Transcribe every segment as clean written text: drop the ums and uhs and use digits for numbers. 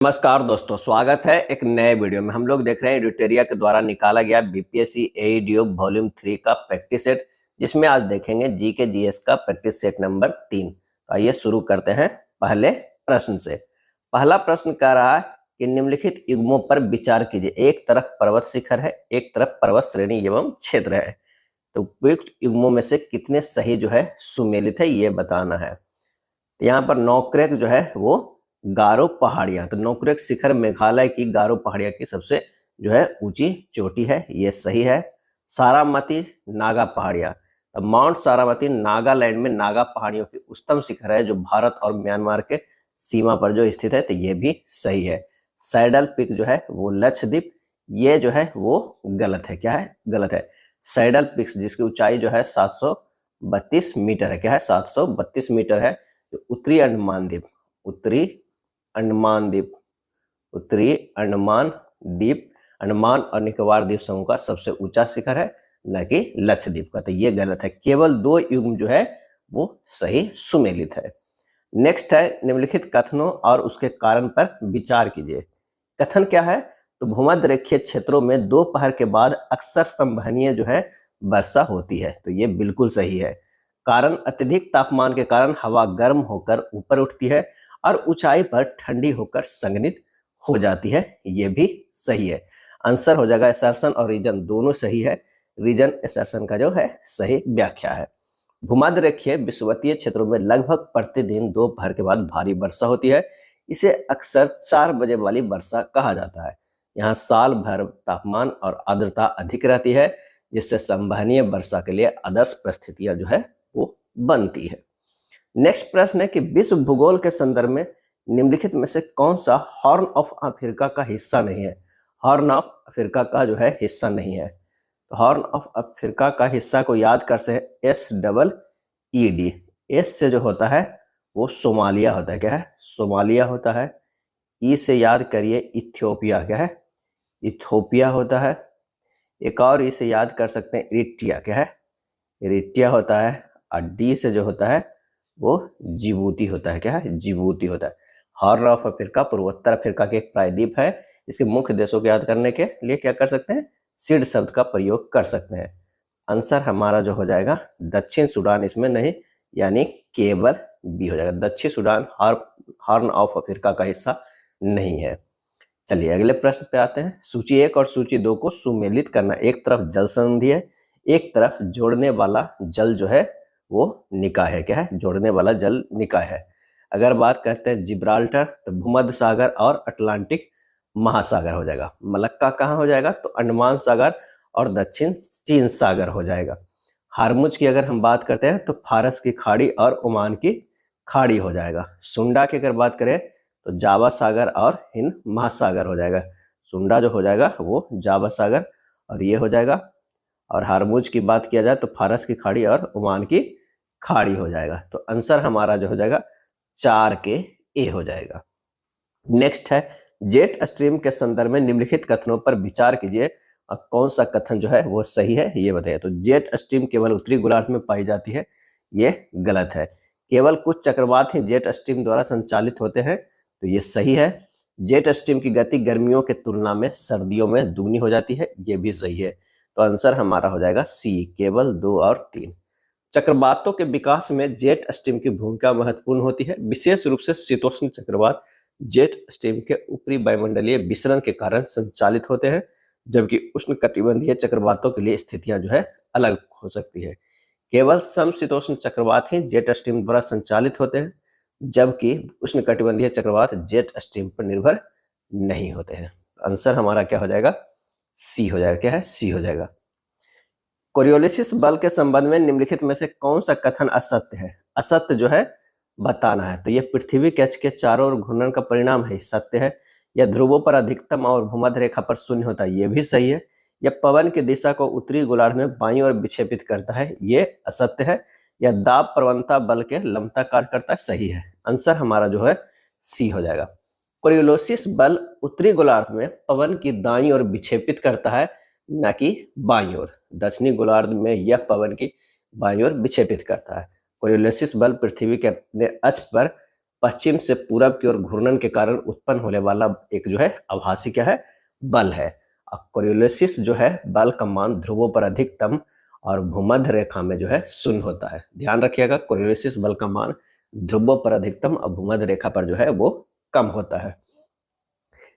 नमस्कार दोस्तों, स्वागत है एक नए वीडियो में। हम लोग देख रहे हैं एडिटोरिया के द्वारा निकाला गया बीपीएससी एईडीओ वॉल्यूम 3 का प्रैक्टिस सेट, जिसमें आज देखेंगे जीके जीएस का प्रैक्टिस सेट नंबर 3। तो आइए शुरू करते हैं पहले प्रश्न से। पहला प्रश्न कह रहा है कि निम्नलिखित युग्मों पर विचार कीजिए। एक तरफ पर्वत शिखर है, एक तरफ पर्वत श्रेणी एवं क्षेत्र है, तो उपयुक्त युग्मों में से कितने सही जो है सुमेलित है ये बताना है। यहाँ पर नोकरेक जो है वो गारो पहाड़ियां, तो नोकरेक शिखर मेघालय की गारो पहाड़ियां की सबसे जो है ऊंची चोटी है, ये सही है। सारामती नागा पहाड़ियां, तो माउंट सारामती नागालैंड में नागा पहाड़ियों की उच्चतम शिखर है जो भारत और म्यांमार के सीमा पर जो स्थित है, तो ये भी सही है। सैडल पिक जो है वो लक्षद्वीप, ये जो है वो गलत है। क्या है? गलत है। सैडल पिक्स जिसकी ऊंचाई जो है 732 मीटर है। क्या है? 732 मीटर है। उत्तरी अंडमान द्वीप, उत्तरी अंडमान द्वीप, उत्तरी अंडमान द्वीप अंडमान और निकोबार द्वीप समूह का सबसे ऊंचा शिखर है, न कि लक्षद्वीप का। तो ये गलत है। केवल 2 युग्म जो है वो सही सुमेलित है। नेक्स्ट है निम्नलिखित कथनों और उसके कारण पर विचार कीजिए। कथन क्या है? तो भूमध्य रेखीय क्षेत्रों में दोपहर के बाद अक्सर संवहनीय जो है वर्षा होती है, तो ये बिल्कुल सही है। कारण अत्यधिक तापमान के कारण हवा गर्म होकर ऊपर उठती है और ऊंचाई पर ठंडी होकर संघनित हो जाती है, ये भी सही है। आंसर हो जाएगा असर्शन और रीजन दोनों सही है। रीजन असर्शन का जो है सही व्याख्या है। भूमध्य रेखीय विषुवतीय क्षेत्रों में लगभग प्रतिदिन दोपहर के बाद भारी वर्षा होती है। इसे अक्सर 4 बजे वाली वर्षा कहा जाता है। यहाँ साल भर तापमान और आर्द्रता अधिक रहती है, जिससे संवहनीय वर्षा के लिए आदर्श परिस्थितियां जो है वो बनती है। नेक्स्ट प्रश्न है कि विश्व भूगोल के संदर्भ में निम्नलिखित में से कौन सा हॉर्न ऑफ अफ्रीका का हिस्सा नहीं है? हॉर्न ऑफ अफ्रीका का जो है हिस्सा नहीं है। तो हॉर्न ऑफ अफ्रीका का हिस्सा को याद कर से SEED। एस से जो होता है वो सोमालिया होता है। क्या है? सोमालिया होता है। ई से याद करिए इथियोपिया। क्या है? इथियोपिया होता है। एक और ई से याद कर सकते हैं इरिट्रिया। क्या है? इरिट्रिया होता है। और डी से जो होता है वो जिबूती होता है। क्या है? जिबूती होता है। हॉर्न ऑफ अफ्रीका पूर्वोत्तर अफ्रीका के एक प्रायद्वीप है। इसके मुख्य देशों को याद करने के लिए क्या कर सकते हैं? सिड शब्द का प्रयोग कर सकते हैं। आंसर हमारा जो हो जाएगा दक्षिण सूडान, इसमें नहीं, यानी केवल बी हो जाएगा। दक्षिण सूडान हॉर्न ऑफ अफ्रीका का हिस्सा नहीं है। चलिए अगले प्रश्न पे आते हैं। सूची 1 और सूची 2 को सुमेलित करना। एक तरफ जल संधि है, एक तरफ जोड़ने वाला जल जो है वो निकाय है। क्या है? जोड़ने वाला जल निकाय है। अगर बात करते हैं जिब्राल्टर, तो भूमध्य सागर और अटलांटिक महासागर हो जाएगा। मलक्का कहाँ हो जाएगा? तो अंडमान सागर और दक्षिण चीन सागर हो जाएगा। हारमुज की अगर हम बात करते हैं तो फारस की खाड़ी और ओमान की खाड़ी हो जाएगा। सुंडा की अगर बात करें तो जावा सागर और हिंद महासागर हो जाएगा। सुंडा जो हो जाएगा वो जावा सागर और ये हो जाएगा। और हारमुज की बात किया जाए तो फारस की खाड़ी और ओमान की खाड़ी हो जाएगा। तो आंसर हमारा जो हो जाएगा 4 के ए हो जाएगा। नेक्स्ट है जेट स्ट्रीम के संदर्भ में निम्नलिखित कथनों पर विचार कीजिए और कौन सा कथन जो है वो सही है ये बताइए। तो जेट स्ट्रीम केवल उत्तरी गोलार्ध में पाई जाती है, ये गलत है। केवल कुछ चक्रवात ही जेट स्ट्रीम द्वारा संचालित होते हैं, तो ये सही है। जेट स्ट्रीम की गति गर्मियों के तुलना में सर्दियों में दुगनी हो जाती है, ये भी सही है। तो आंसर हमारा हो जाएगा सी, केवल 2 और 3। चक्रवातों के विकास में जेट स्ट्रीम की भूमिका महत्वपूर्ण होती है। विशेष रूप से शीतोष्ण चक्रवात जेट स्ट्रीम के ऊपरी वायुमंडलीय विसरण के कारण संचालित होते हैं, जबकि उष्ण कटिबंधीय चक्रवातों के लिए स्थितियां जो है अलग हो सकती है। केवल समशीतोष्ण चक्रवात ही जेट स्ट्रीम द्वारा संचालित होते हैं, जबकि उष्ण कटिबंधीय चक्रवात जेट स्ट्रीम पर निर्भर नहीं होते हैं। आंसर हमारा क्या हो जाएगा? सी हो जाएगा। क्या है? सी हो जाएगा। कोरियोलिसिस बल के संबंध में निम्नलिखित में से कौन सा कथन असत्य है? असत्य जो है बताना है। तो ये पृथ्वी के अक्ष के चारों ओर घूर्णन का परिणाम है, सत्य है। यह ध्रुवों पर अधिकतम और भूमध्य रेखा पर शून्य होता है, ये भी सही है। यह पवन की दिशा को उत्तरी गोलार्ध में बाईं ओर विक्षेपित करता है, ये असत्य है। यह दाब प्रवणता बल के लंबता कार्य करता है, सही है। आंसर हमारा जो है सी हो जाएगा। कोरियोलिसिस बल उत्तरी गोलार्ध में पवन की दाईं ओर विक्षेपित करता है, न कि बाईं ओर। दक्षिणी गोलार्ध में यह पवन की बाईं ओर विक्षेपित करता है। कोरियोलिसिस बल पृथ्वी के अपने अक्ष पर पश्चिम से पूरब की ओर घूर्णन के कारण उत्पन्न होने वाला एक जो है आभासी क्या है, बल है। कोरियोलिसिस जो है बल का मान ध्रुवों पर अधिकतम और भूमध्य रेखा में जो है शून्य होता है। ध्यान रखिएगा, कोरियोलिसिस बल का मान ध्रुवों पर अधिकतम और भूमध्य रेखा पर जो है वो कम होता है।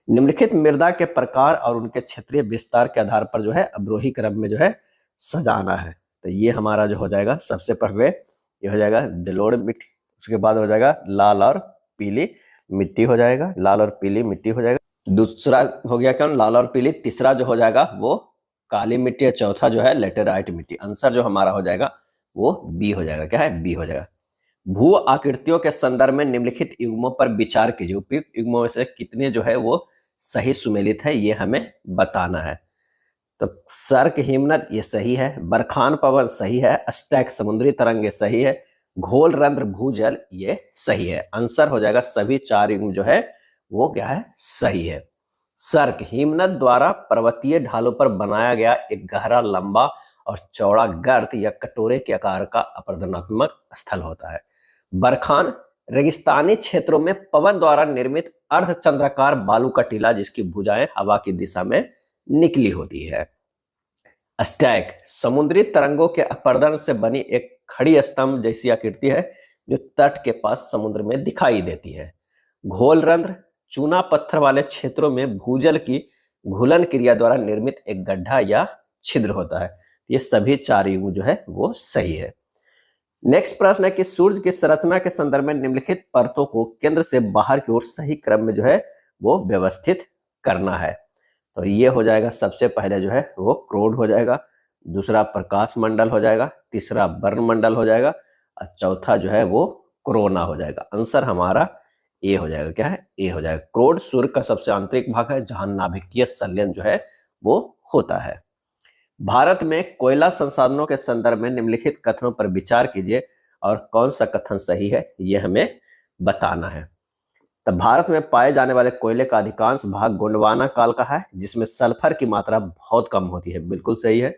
निम्नलिखित मृदा के प्रकार और उनके क्षेत्रीय विस्तार के आधार पर जो है अवरोही क्रम में जो है सजाना है। तो ये हमारा जो हो जाएगा, सबसे पहले ये हो जाएगा जलोढ़ मिट्टी, उसके बाद हो जाएगा लाल और पीली मिट्टी हो जाएगा, लाल और पीली मिट्टी हो जाएगा। दूसरा हो गया कौन, लाल और पीली। तीसरा जो हो जाएगा वो काली मिट्टी और चौथा जो है लेटेराइट मिट्टी। आंसर जो हमारा हो जाएगा वो बी हो जाएगा। क्या है, बी हो जाएगा। भू आकृतियों के संदर्भ में निम्नलिखित युग्मों पर विचार कीजिए। उपयुक्त युग्मों में से कितने जो है वो सही सुमेलित है, ये हमें बताना है। तो सर्क हिमनद ये सही है, बरखान पवन सही है, अस्टैक समुद्री तरंग ये सही है, घोल रंध्र भूजल ये सही है। आंसर हो जाएगा सभी चार युग्म जो है वो क्या है, सही है। सर्क हिमनद द्वारा पर्वतीय ढालों पर बनाया गया एक गहरा, लंबा और चौड़ा गर्त या कटोरे के आकार का अपरदनात्मक स्थल होता है। बरखान रेगिस्तानी क्षेत्रों में पवन द्वारा निर्मित अर्धचंद्राकार बालू का टीला जिसकी भुजाएं हवा की दिशा में निकली होती है। अस्टैक समुद्री तरंगों के अपरदन से बनी एक खड़ी स्तंभ जैसी आकृति है जो तट के पास समुद्र में दिखाई देती है। घोल रंध्र चूना पत्थर वाले क्षेत्रों में भूजल की घुलन क्रिया द्वारा निर्मित एक गड्ढा या छिद्र होता है। ये सभी चार युग्म जो है वो सही है। नेक्स्ट प्रश्न है कि सूर्य की संरचना के संदर्भ में निम्नलिखित परतों को केंद्र से बाहर की ओर सही क्रम में जो है वो व्यवस्थित करना है। तो ये हो जाएगा, सबसे पहले जो है वो क्रोड हो जाएगा, दूसरा प्रकाश मंडल हो जाएगा, तीसरा वर्ण मंडल हो जाएगा और चौथा जो है वो कोरोना हो जाएगा। आंसर हमारा ए हो जाएगा। क्या है, ए हो जाएगा। क्रोड सूर्य का सबसे आंतरिक भाग है जहां नाभिकीय संलयन जो है वो होता है। भारत में कोयला संसाधनों के संदर्भ में निम्नलिखित कथनों पर विचार कीजिए और कौन सा कथन सही है ये हमें बताना है। तो भारत में पाए जाने वाले कोयले का अधिकांश भाग गोंडवाना काल का है जिसमें सल्फर की मात्रा बहुत कम होती है। बिल्कुल सही है।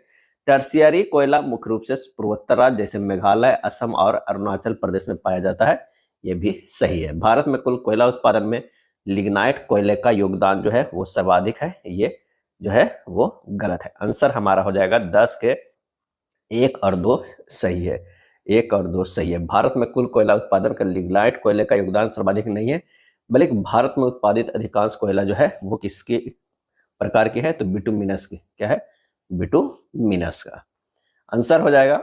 टर्शियरी कोयला मुख्य रूप से पूर्वोत्तर राज्य जैसे मेघालय, असम और अरुणाचल प्रदेश में पाया जाता है। ये भी सही है। भारत में कुल कोयला उत्पादन में लिग्नाइट कोयले का योगदान जो है वो सर्वाधिक है। ये जो है वो गलत है। आंसर हमारा हो जाएगा 10 के 1 और 2 सही है। 1 और 2 सही है। भारत में कुल कोयला उत्पादन का लिग्नाइट कोयले का योगदान सर्वाधिक नहीं है, बल्कि भारत में उत्पादित अधिकांश कोयला जो है वो किसके प्रकार की है, तो बिटुमिनस की। क्या है, बिटुमिनस का। आंसर हो जाएगा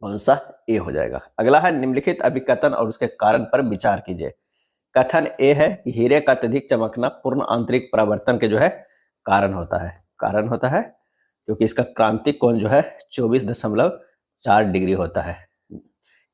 कौन सा, ए हो जाएगा। अगला है निम्नलिखित अभिकथन और उसके कारण पर विचार कीजिए। कथन ए है कि हीरे का अत्यधिक चमकना पूर्ण आंतरिक परावर्तन के जो है कारण होता है। कारण होता है क्योंकि इसका क्रांतिक कोण जो है 24.4 डिग्री होता है।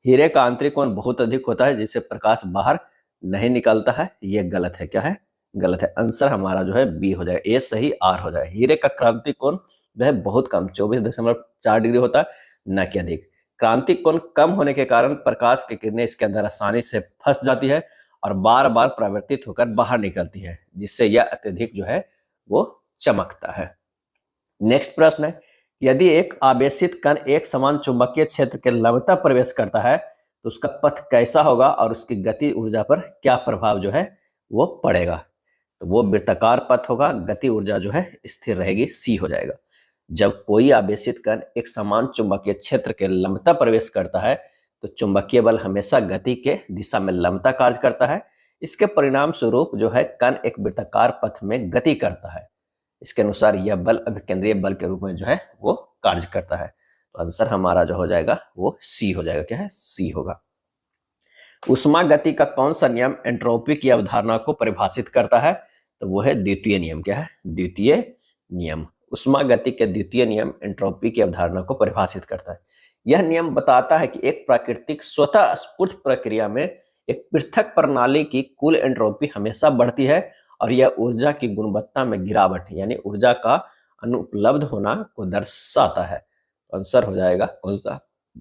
हीरे का आंतरिक कोण बहुत अधिक होता है जिससे प्रकाश बाहर नहीं निकलता है। ये गलत है। क्या है, गलत है। आंसर हमारा जो है बी हो जाएगा। ए सही, आर हो जाएगा। हीरे का क्रांतिक कोण जो है बहुत कम 24.4 डिग्री होता है, न कि अधिक। क्रांतिक कोण कम होने के कारण प्रकाश की किरणें इसके अंदर आसानी से फंस जाती है और बार बार परावर्तित होकर बाहर निकलती है, जिससे यह अत्यधिक जो है वो चमकता है। नेक्स्ट प्रश्न है, यदि एक आवेशित कण एक समान चुंबकीय क्षेत्र के लंबवत प्रवेश करता है तो उसका पथ कैसा होगा और उसकी गति ऊर्जा पर क्या प्रभाव जो है वो पड़ेगा। तो वो वृत्ताकार पथ होगा, गति ऊर्जा जो है स्थिर रहेगी। सी हो जाएगा। जब कोई आवेशित कण एक समान चुंबकीय क्षेत्र के लंबवत प्रवेश करता है तो चुंबकीय बल हमेशा गति के दिशा में लंबवत कार्य करता है। इसके परिणाम स्वरूप जो है कण एक वृत्ताकार पथ में गति करता है। इसके अनुसार यह बल अभिकेंद्रीय बल के रूप में जो है वो कार्य करता है। तो आंसर हमारा जो हो जाएगा वो सी हो जाएगा। क्या है, सी होगा। उष्मा गति का कौन सा नियम एंट्रोपी की अवधारणा को परिभाषित करता है, तो वो है द्वितीय नियम। क्या है, द्वितीय नियम। उष्मा गति के द्वितीय नियम एंट्रोपी की अवधारणा को परिभाषित करता है। यह नियम बताता है कि एक प्राकृतिक स्वतः स्फूर्त प्रक्रिया में एक पृथक प्रणाली की कुल एंट्रोपी हमेशा बढ़ती है और यह ऊर्जा की गुणवत्ता में गिरावट यानी ऊर्जा का अनुपलब्ध होना को दर्शाता है। आंसर हो जाएगा कौन सा,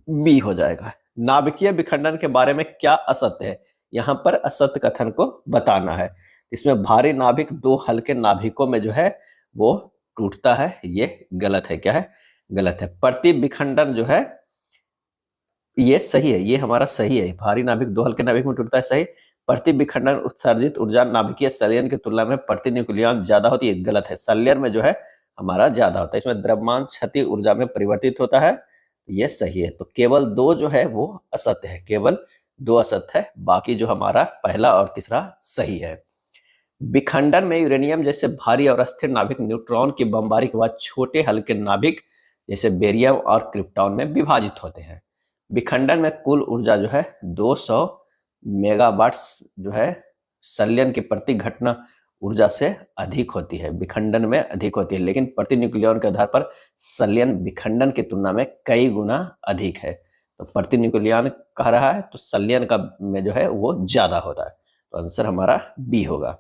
बी हो जाएगा। नाभिकीय विखंडन के बारे में क्या असत्य है, यहाँ पर असत्य कथन को बताना है। इसमें भारी नाभिक दो हल्के नाभिकों में जो है वो टूटता है, ये गलत है। क्या है, गलत है। प्रति विखंडन जो है ये सही है, ये हमारा सही है। भारी नाभिक दो हल्के नाभिक में टूटता है, सही। प्रति विखंडन उत्सर्जित ऊर्जा नाभिकीय संलयन की तुलना में प्रति न्यूक्लियन ज्यादा होती है, गलत है। संलयन में जो है हमारा ज्यादा होता है, इसमें द्रव्यमान क्षति ऊर्जा में परिवर्तित होता है, ये सही है। तो केवल 2 जो है वो असत्य है, केवल 2 असत्य है, बाकी जो हमारा पहला और तीसरा सही है। विखंडन में यूरेनियम जैसे भारी और अस्थिर नाभिक न्यूट्रॉन की बमबारी के बाद छोटे हल्के नाभिक जैसे बेरियम और क्रिप्टॉन में विभाजित होते हैं। विखंडन में कुल ऊर्जा जो है 200 मेगावाट्स जो है संलयन की प्रति घटना ऊर्जा से अधिक होती है, विखंडन में अधिक होती है, लेकिन प्रति न्यूक्लियन के आधार पर संलयन विखंडन की तुलना में कई गुना अधिक है। तो प्रति न्यूक्लियन कह रहा है तो संलयन का में जो है वो ज्यादा होता है, तो आंसर हमारा बी होगा।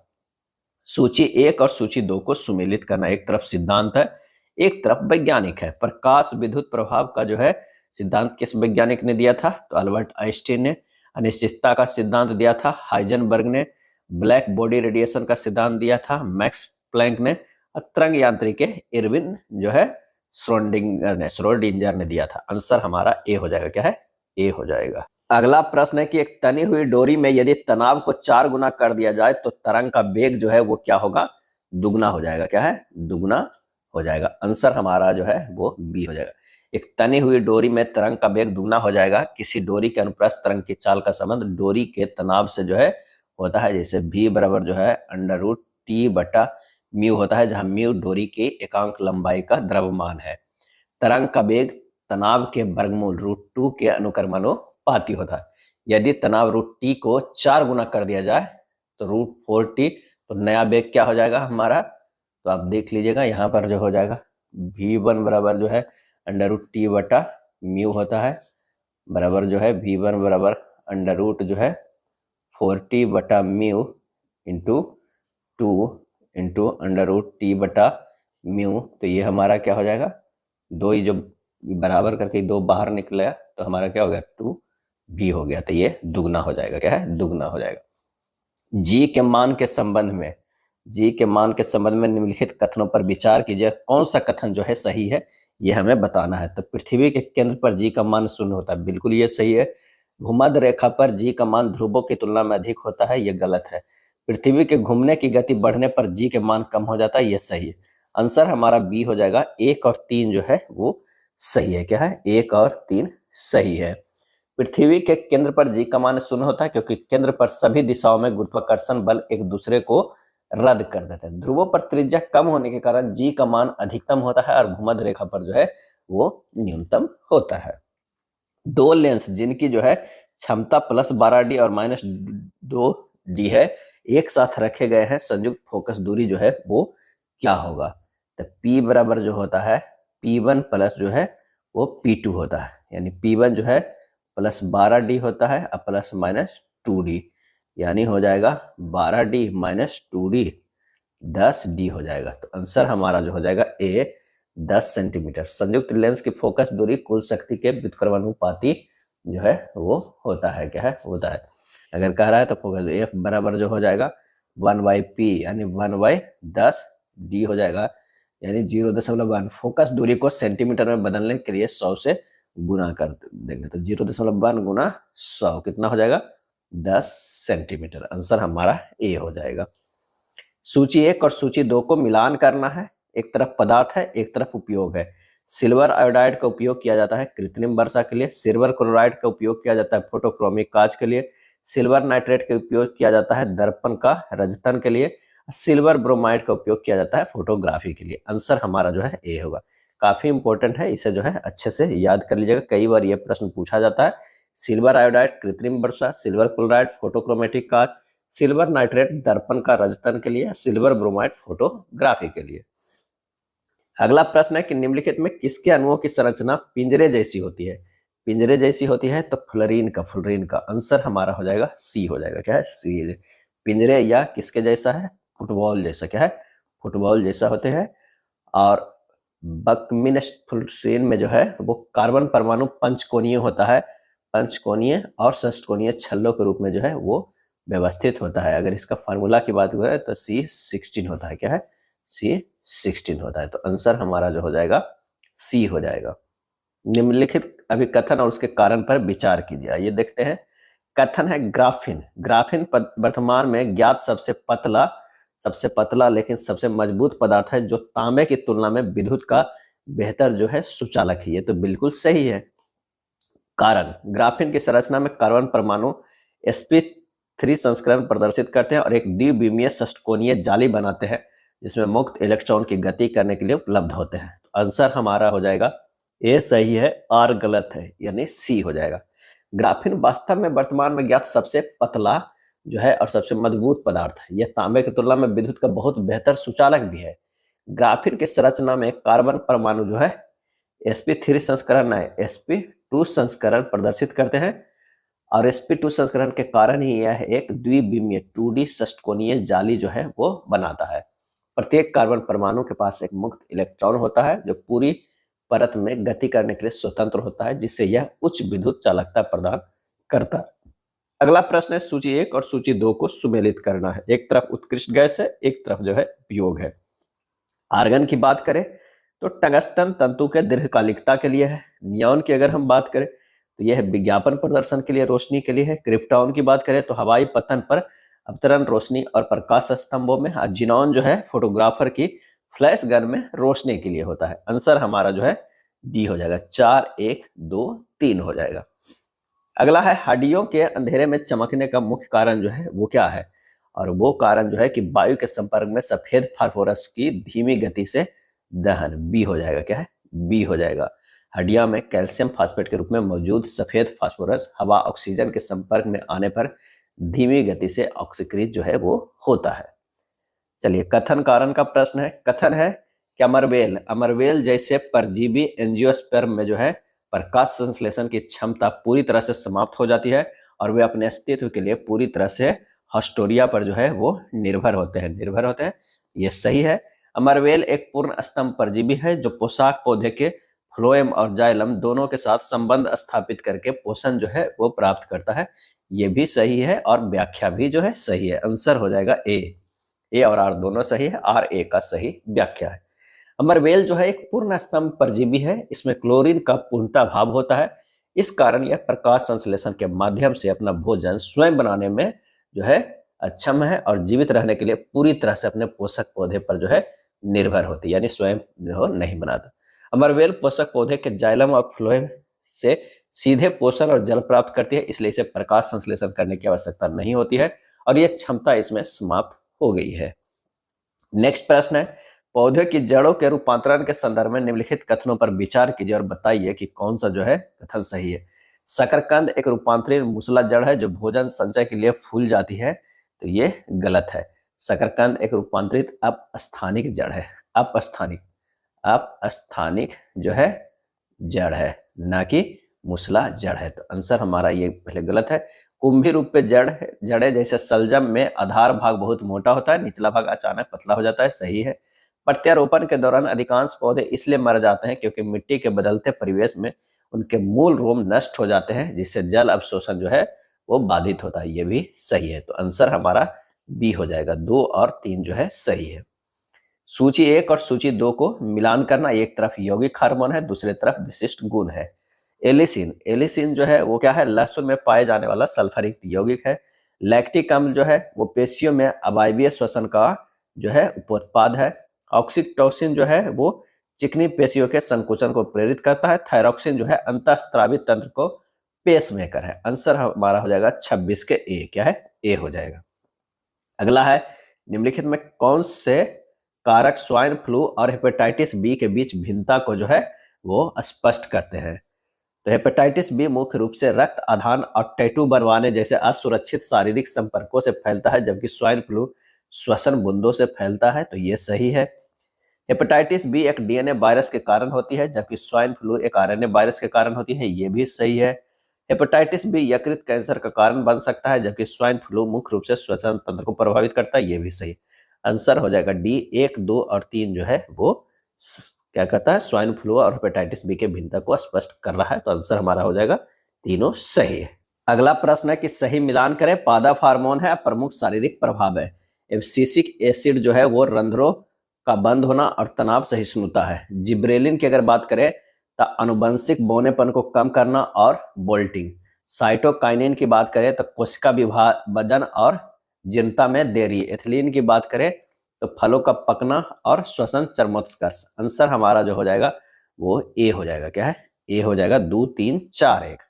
सूची 1 और सूची 2 को सुमेलित करना, एक तरफ सिद्धांत है एक तरफ वैज्ञानिक है। प्रकाश विद्युत प्रभाव का जो है सिद्धांत किस वैज्ञानिक ने दिया था, तो अल्बर्ट आइंस्टीन ने। अनिश्चितता का सिद्धांत दिया था हाइजेनबर्ग ने। ब्लैक बॉडी रेडिएशन का सिद्धांत दिया था मैक्स प्लैंक ने। तरंग यांत्रिकी इरविन जो है श्रोडिंगर ने दिया था। आंसर हमारा ए हो जाएगा, क्या है, ए हो जाएगा। अगला प्रश्न है कि एक तनी हुई डोरी में यदि तनाव को 4 गुना कर दिया जाए तो तरंग का वेग जो है वो क्या होगा, दुगना हो जाएगा, क्या है, दुगना हो जाएगा। आंसर हमारा जो है वो बी हो जाएगा। एक तनी हुई डोरी में तरंग का वेग दुगना हो जाएगा। किसी डोरी के अनुप्रस्थ तरंग की चाल का संबंध डोरी के तनाव से जो है होता है, जैसे v बराबर जो है √T/μ होता है, जहां म्यू डोरी की एकांक लंबाई का द्रव्यमान है। तरंग का वेग तनाव के वर्गमूल √2 के अनुक्रमानुपाती होता है। यदि तनाव √T को 4 गुना कर दिया जाए तो √4T, तो नया वेग क्या हो जाएगा हमारा, तो आप देख लीजिएगा यहाँ पर जो हो जाएगा v1 बराबर जो है √T/μ होता है, बराबर जो है v1 बराबर √ जो है 4T/μ इंटू 2 इंटू √T/μ। तो ये हमारा क्या हो जाएगा, 2 ही जो बराबर करके 2 बाहर निकला तो हमारा क्या हो गया 2v हो गया, तो ये दुगना हो जाएगा, क्या है, दुगना हो जाएगा। जी के मान के संबंध में, जी के मान के संबंध में निम्नलिखित कथनों पर विचार कीजिए, कौन सा कथन जो है सही है ये हमें बताना है। तो पृथ्वी के केंद्र पर जी का मान 0 होता है, बिल्कुल ये सही है। भूमध्य रेखा पर जी का मान ध्रुवों की तुलना में अधिक होता है, ये गलत है। पृथ्वी के घूमने की गति बढ़ने पर जी के मान कम हो जाता है, ये सही है। आंसर हमारा बी हो जाएगा। 1 और 3 जो है वो सही है, क्या है, 1 और 3 सही है। पृथ्वी के केंद्र पर जी का मान 0 होता है क्योंकि केंद्र पर सभी दिशाओं में गुरुत्वाकर्षण बल एक दूसरे को रद्द कर देते हैं। ध्रुवों पर त्रिज्या कम होने के कारण जी का मान अधिकतम होता है और भूमध्य रेखा पर जो है वो न्यूनतम होता है। 2 लेंस जिनकी जो है क्षमता +12D और -2D है, एक साथ रखे गए हैं, संयुक्त फोकस दूरी जो है वो क्या होगा, तो P बराबर जो होता है P1 प्लस जो है वो P2 होता है, यानी P1 जो है +12D होता है और +-2D, यानी हो जाएगा 12D - 2D 10D हो जाएगा। तो आंसर हमारा जो हो जाएगा ए 10 सेंटीमीटर। संयुक्त लेंस की फोकस दूरी कुल शक्ति के व्युत्क्रमानुपाती जो है वो होता है, क्या है, होता है। अगर कह रहा है तो फोकस F बराबर जो हो जाएगा 1/P यानी 1/10D हो जाएगा, यानी 0.1। फोकस दूरी को सेंटीमीटर में बदलने के लिए 100 से गुना कर देंगे, तो 0.1 गुना 100 कितना हो जाएगा 10 सेंटीमीटर। आंसर हमारा ए हो जाएगा। सूची 1 और सूची 2 को मिलान करना है, एक तरफ पदार्थ है एक तरफ उपयोग है। सिल्वर आयोडाइड का उपयोग किया जाता है कृत्रिम वर्षा के लिए। सिल्वर क्लोराइड का उपयोग किया जाता है फोटोक्रोमिक कांच के लिए। सिल्वर नाइट्रेट का उपयोग किया जाता है दर्पण का रजतन के लिए। सिल्वर ब्रोमाइड का उपयोग किया जाता है फोटोग्राफी के लिए। आंसर हमारा जो है ए होगा। काफी इंपॉर्टेंट है, इसे जो है अच्छे से याद कर लीजिएगा, कई बार यह प्रश्न पूछा जाता है। सिल्वर आयोडाइड कृत्रिम वर्षा, सिल्वर क्लोराइड फोटोक्रोमेटिक कांच, सिल्वर नाइट्रेट दर्पण का रजतन के लिए, सिल्वर ब्रोमाइड फोटोग्राफी के लिए। अगला प्रश्न है कि निम्नलिखित में किसके अणुओं की संरचना पिंजरे जैसी होती है। पिंजरे जैसी होती है तो फ्लोरीन का आंसर हमारा हो जाएगा सी हो जाएगा, क्या है, सी। पिंजरे या किसके जैसा है, फुटबॉल जैसा, क्या है, फुटबॉल जैसा होते हैं। और बकमिनस्फुल्सीन में जो है वो कार्बन परमाणु पंचकोणीय होता है, पंचकोणीय और षष्ठकोणीय छल्लों के रूप में जो है वो व्यवस्थित होता है। अगर इसका फार्मूला की बात करें तो C16 होता है, क्या है, C16 होता है। तो आंसर हमारा जो हो जाएगा सी हो जाएगा। निम्नलिखित अभिकथन और उसके कारण पर विचार कीजिए। ये देखते हैं कथन है ग्राफिन। ग्राफिन वर्तमान में ज्ञात सबसे पतला लेकिन सबसे मजबूत पदार्थ है जो तांबे की तुलना में विद्युत का बेहतर जो है सुचालक है। ये तो बिल्कुल सही है। कारण, ग्राफिन की संरचना में कार्बन परमाणु sp3 संस्करण प्रदर्शित करते हैं और एक द्विविमीय षटकोणीय जाली बनाते हैं जिसमें मुक्त इलेक्ट्रॉन की गति करने के लिए उपलब्ध होते हैं। तो आंसर हमारा हो जाएगा ए सही है, आर गलत है, यानी सी हो जाएगा। ग्राफिन वास्तव में वर्तमान में ज्ञात सबसे पतला जो है और सबसे मजबूत पदार्थ है। यह तांबे की तुलना में विद्युत का बहुत बेहतर सुचालक भी है। ग्राफिन की संरचना में कार्बन परमाणु जो है sp3 संस्करण है sp2 संस्करण प्रदर्शित करते हैं और sp2 संस्करण के कारण ही यह एक द्विविमीय 2D षटकोणीय जाली जो है वो बनाता है। प्रत्येक कार्बन परमाणु के पास एक मुक्त इलेक्ट्रॉन होता है जो पूरी परत में गति करने के लिए स्वतंत्र होता है, जिससे यह उच्च विद्युत चालकता प्रदान करता है। अगला प्रश्न है सूची 1 और सूची 2 को सुमेलित करना है। एक तरफ उत्कृष्ट गैस है, एक तरफ जो है उपयोग है। आर्गन की बात करें तो टंगस्टन तंतु के दीर्घकालिकता के लिए है। नियॉन की अगर हम बात करें तो यह विज्ञापन प्रदर्शन के लिए, रोशनी के लिए है। क्रिप्टॉन की बात करें तो हवाई पतन पर अवतरण रोशनी और प्रकाश स्तंभों में। जिनॉन जो है फोटोग्राफर की फ्लैश गन में रोशनी के लिए होता है। आंसर हमारा जो है डी हो जाएगा, 4 1 2 3 हो जाएगा। अगला है हड्डियों के अंधेरे में चमकने का मुख्य कारण जो है वो क्या है, और वो कारण जो है कि वायु के संपर्क में सफेद फास्फोरस की धीमी गति से दहन। बी हो जाएगा, क्या है, बी हो जाएगा। हड्डियों में कैल्शियम फास्फेट के रूप में मौजूद सफेद फास्फोरस हवा ऑक्सीजन के संपर्क में आने पर धीमी गति से ऑक्सीकृत जो है वो होता है। चलिए कथन कारण का प्रश्न है। कथन है कि अमरवेल जैसे परजीवी एंजियोस्पर्म में जो है प्रकाश संश्लेषण की क्षमता पूरी तरह से समाप्त हो जाती है और वे अपने अस्तित्व के लिए पूरी तरह से हस्टोरिया पर जो है वो निर्भर होते हैं। ये सही है। अमरवेल एक पूर्ण स्तंभ परजीवी है जो पोषक पौधे के फ्लोएम और जाइलम दोनों के साथ संबंध स्थापित करके पोषण जो है वो प्राप्त करता है। ये भी सही है और व्याख्या भी जो है सही है। आंसर हो जाएगा ए और आर दोनों सही है, आर ए का सही व्याख्या है। अमरवेल जो है एक पूर्ण स्तंभ परजीवी है। इसमें क्लोरीन का पूर्णता भाव होता है। इस कारण यह प्रकाश संश्लेषण के माध्यम से अपना भोजन स्वयं बनाने में जो है अक्षम है और जीवित रहने के लिए पूरी तरह से अपने पोषक पौधे पर जो है निर्भर होती है, यानी स्वयं जो नहीं बनाता। अमरवेल पोषक पौधे के जाइलम और फ्लोएम से सीधे पोषण और जल प्राप्त करती है, इसलिए इसे प्रकाश संश्लेषण करने की आवश्यकता नहीं होती है और यह क्षमता इसमें समाप्त हो गई है। नेक्स्ट प्रश्न है पौधे की जड़ों के रूपांतरण के संदर्भ में निम्नलिखित कथनों पर विचार कीजिए और बताइए कि कौन सा जो है कथन सही है। शकरकंद एक रूपांतरित मूसला जड़ है जो भोजन संचय के लिए फूल जाती है, तो ये गलत है। शकरकंद एक रूपांतरित अपस्थानिक जड़ है। अपस्थानिक जो है जड़ है, ना कि मूसला जड़ है। तो आंसर हमारा ये पहले गलत है। कुंभी रूप पे जड़े जैसे सलजम में आधार भाग बहुत मोटा होता है, निचला भाग अचानक पतला हो जाता है, सही है। प्रत्यारोपण के दौरान अधिकांश पौधे इसलिए मर जाते हैं क्योंकि मिट्टी के बदलते परिवेश में उनके मूल रोम नष्ट हो जाते हैं, जिससे जल अवशोषण जो है वो बाधित होता है। ये भी सही है। तो आंसर हमारा बी हो जाएगा, 2 और 3 जो है सही है। सूची 1 और सूची 2 को मिलान करना। एक तरफ यौगिक हार्मोन है, दूसरे तरफ विशिष्ट गुण है। एलिसिन जो है वो क्या है, लहसुन में पाए जाने वाला सल्फर यौगिक है। लैक्टिक अम्ल जो है वो पेशियों में अवायवीय श्वसन का जो है उपोत्पाद है। ऑक्सीटोसिन जो है वो चिकनी पेशियों के संकुचन को प्रेरित करता है। थायरॉक्सिन जो है अंतःस्रावित तंत्र को पेसमेकर है। आंसर हमारा हो जाएगा 26 के ए, क्या है, ए हो जाएगा। अगला है निम्नलिखित में कौन से कारक स्वाइन फ्लू और हेपेटाइटिस बी के बीच भिन्नता को जो है वो स्पष्ट करते हैं। तो हेपेटाइटिस बी मुख्य रूप से रक्त आधान और टैटू बनवाने जैसे असुरक्षित शारीरिक संपर्कों से फैलता है, जबकि स्वाइन फ्लू श्वसन बूंदों से फैलता है, तो ये सही है। हेपेटाइटिस बी एक डीएनए वायरस के कारण होती है, जबकि स्वाइन फ्लू एक आरएनए वायरस के कारण होती है, ये भी सही है। हेपेटाइटिस बी यकृत कैंसर का कारण बन सकता है, जबकि स्वाइन फ्लू मुख्य रूप से श्वसन तंत्र को प्रभावित करता है, ये भी सही। आंसर हो जाएगा डी, 1 2 और 3 जो है वो क्या कहता है, स्वाइन फ्लू और हेपेटाइटिस बी के भिन्नता को स्पष्ट कर रहा है। तो आंसर हमारा हो जाएगा तीनों सही है। अगला प्रश्न है कि सही मिलान करें। पादप हार्मोन है, प्रमुख शारीरिक प्रभाव है। एब्सिसिक एसिड जो है वो रंध्रों का बंद होना और तनाव सहिष्णुता है। जिब्रेलिन की अगर बात करें तो अनुवंशिक बौनेपन को कम करना और बोल्टिंग। साइटोकाइनिन की बात करें तो कोशिका विभाजन और जीर्णता में देरी। एथिलीन की बात करें तो फलों का पकना और श्वसन चर्मोत्कर्ष। आंसर हमारा जो हो जाएगा वो ए हो जाएगा। क्या है? ए हो जाएगा। 2 3 4 1।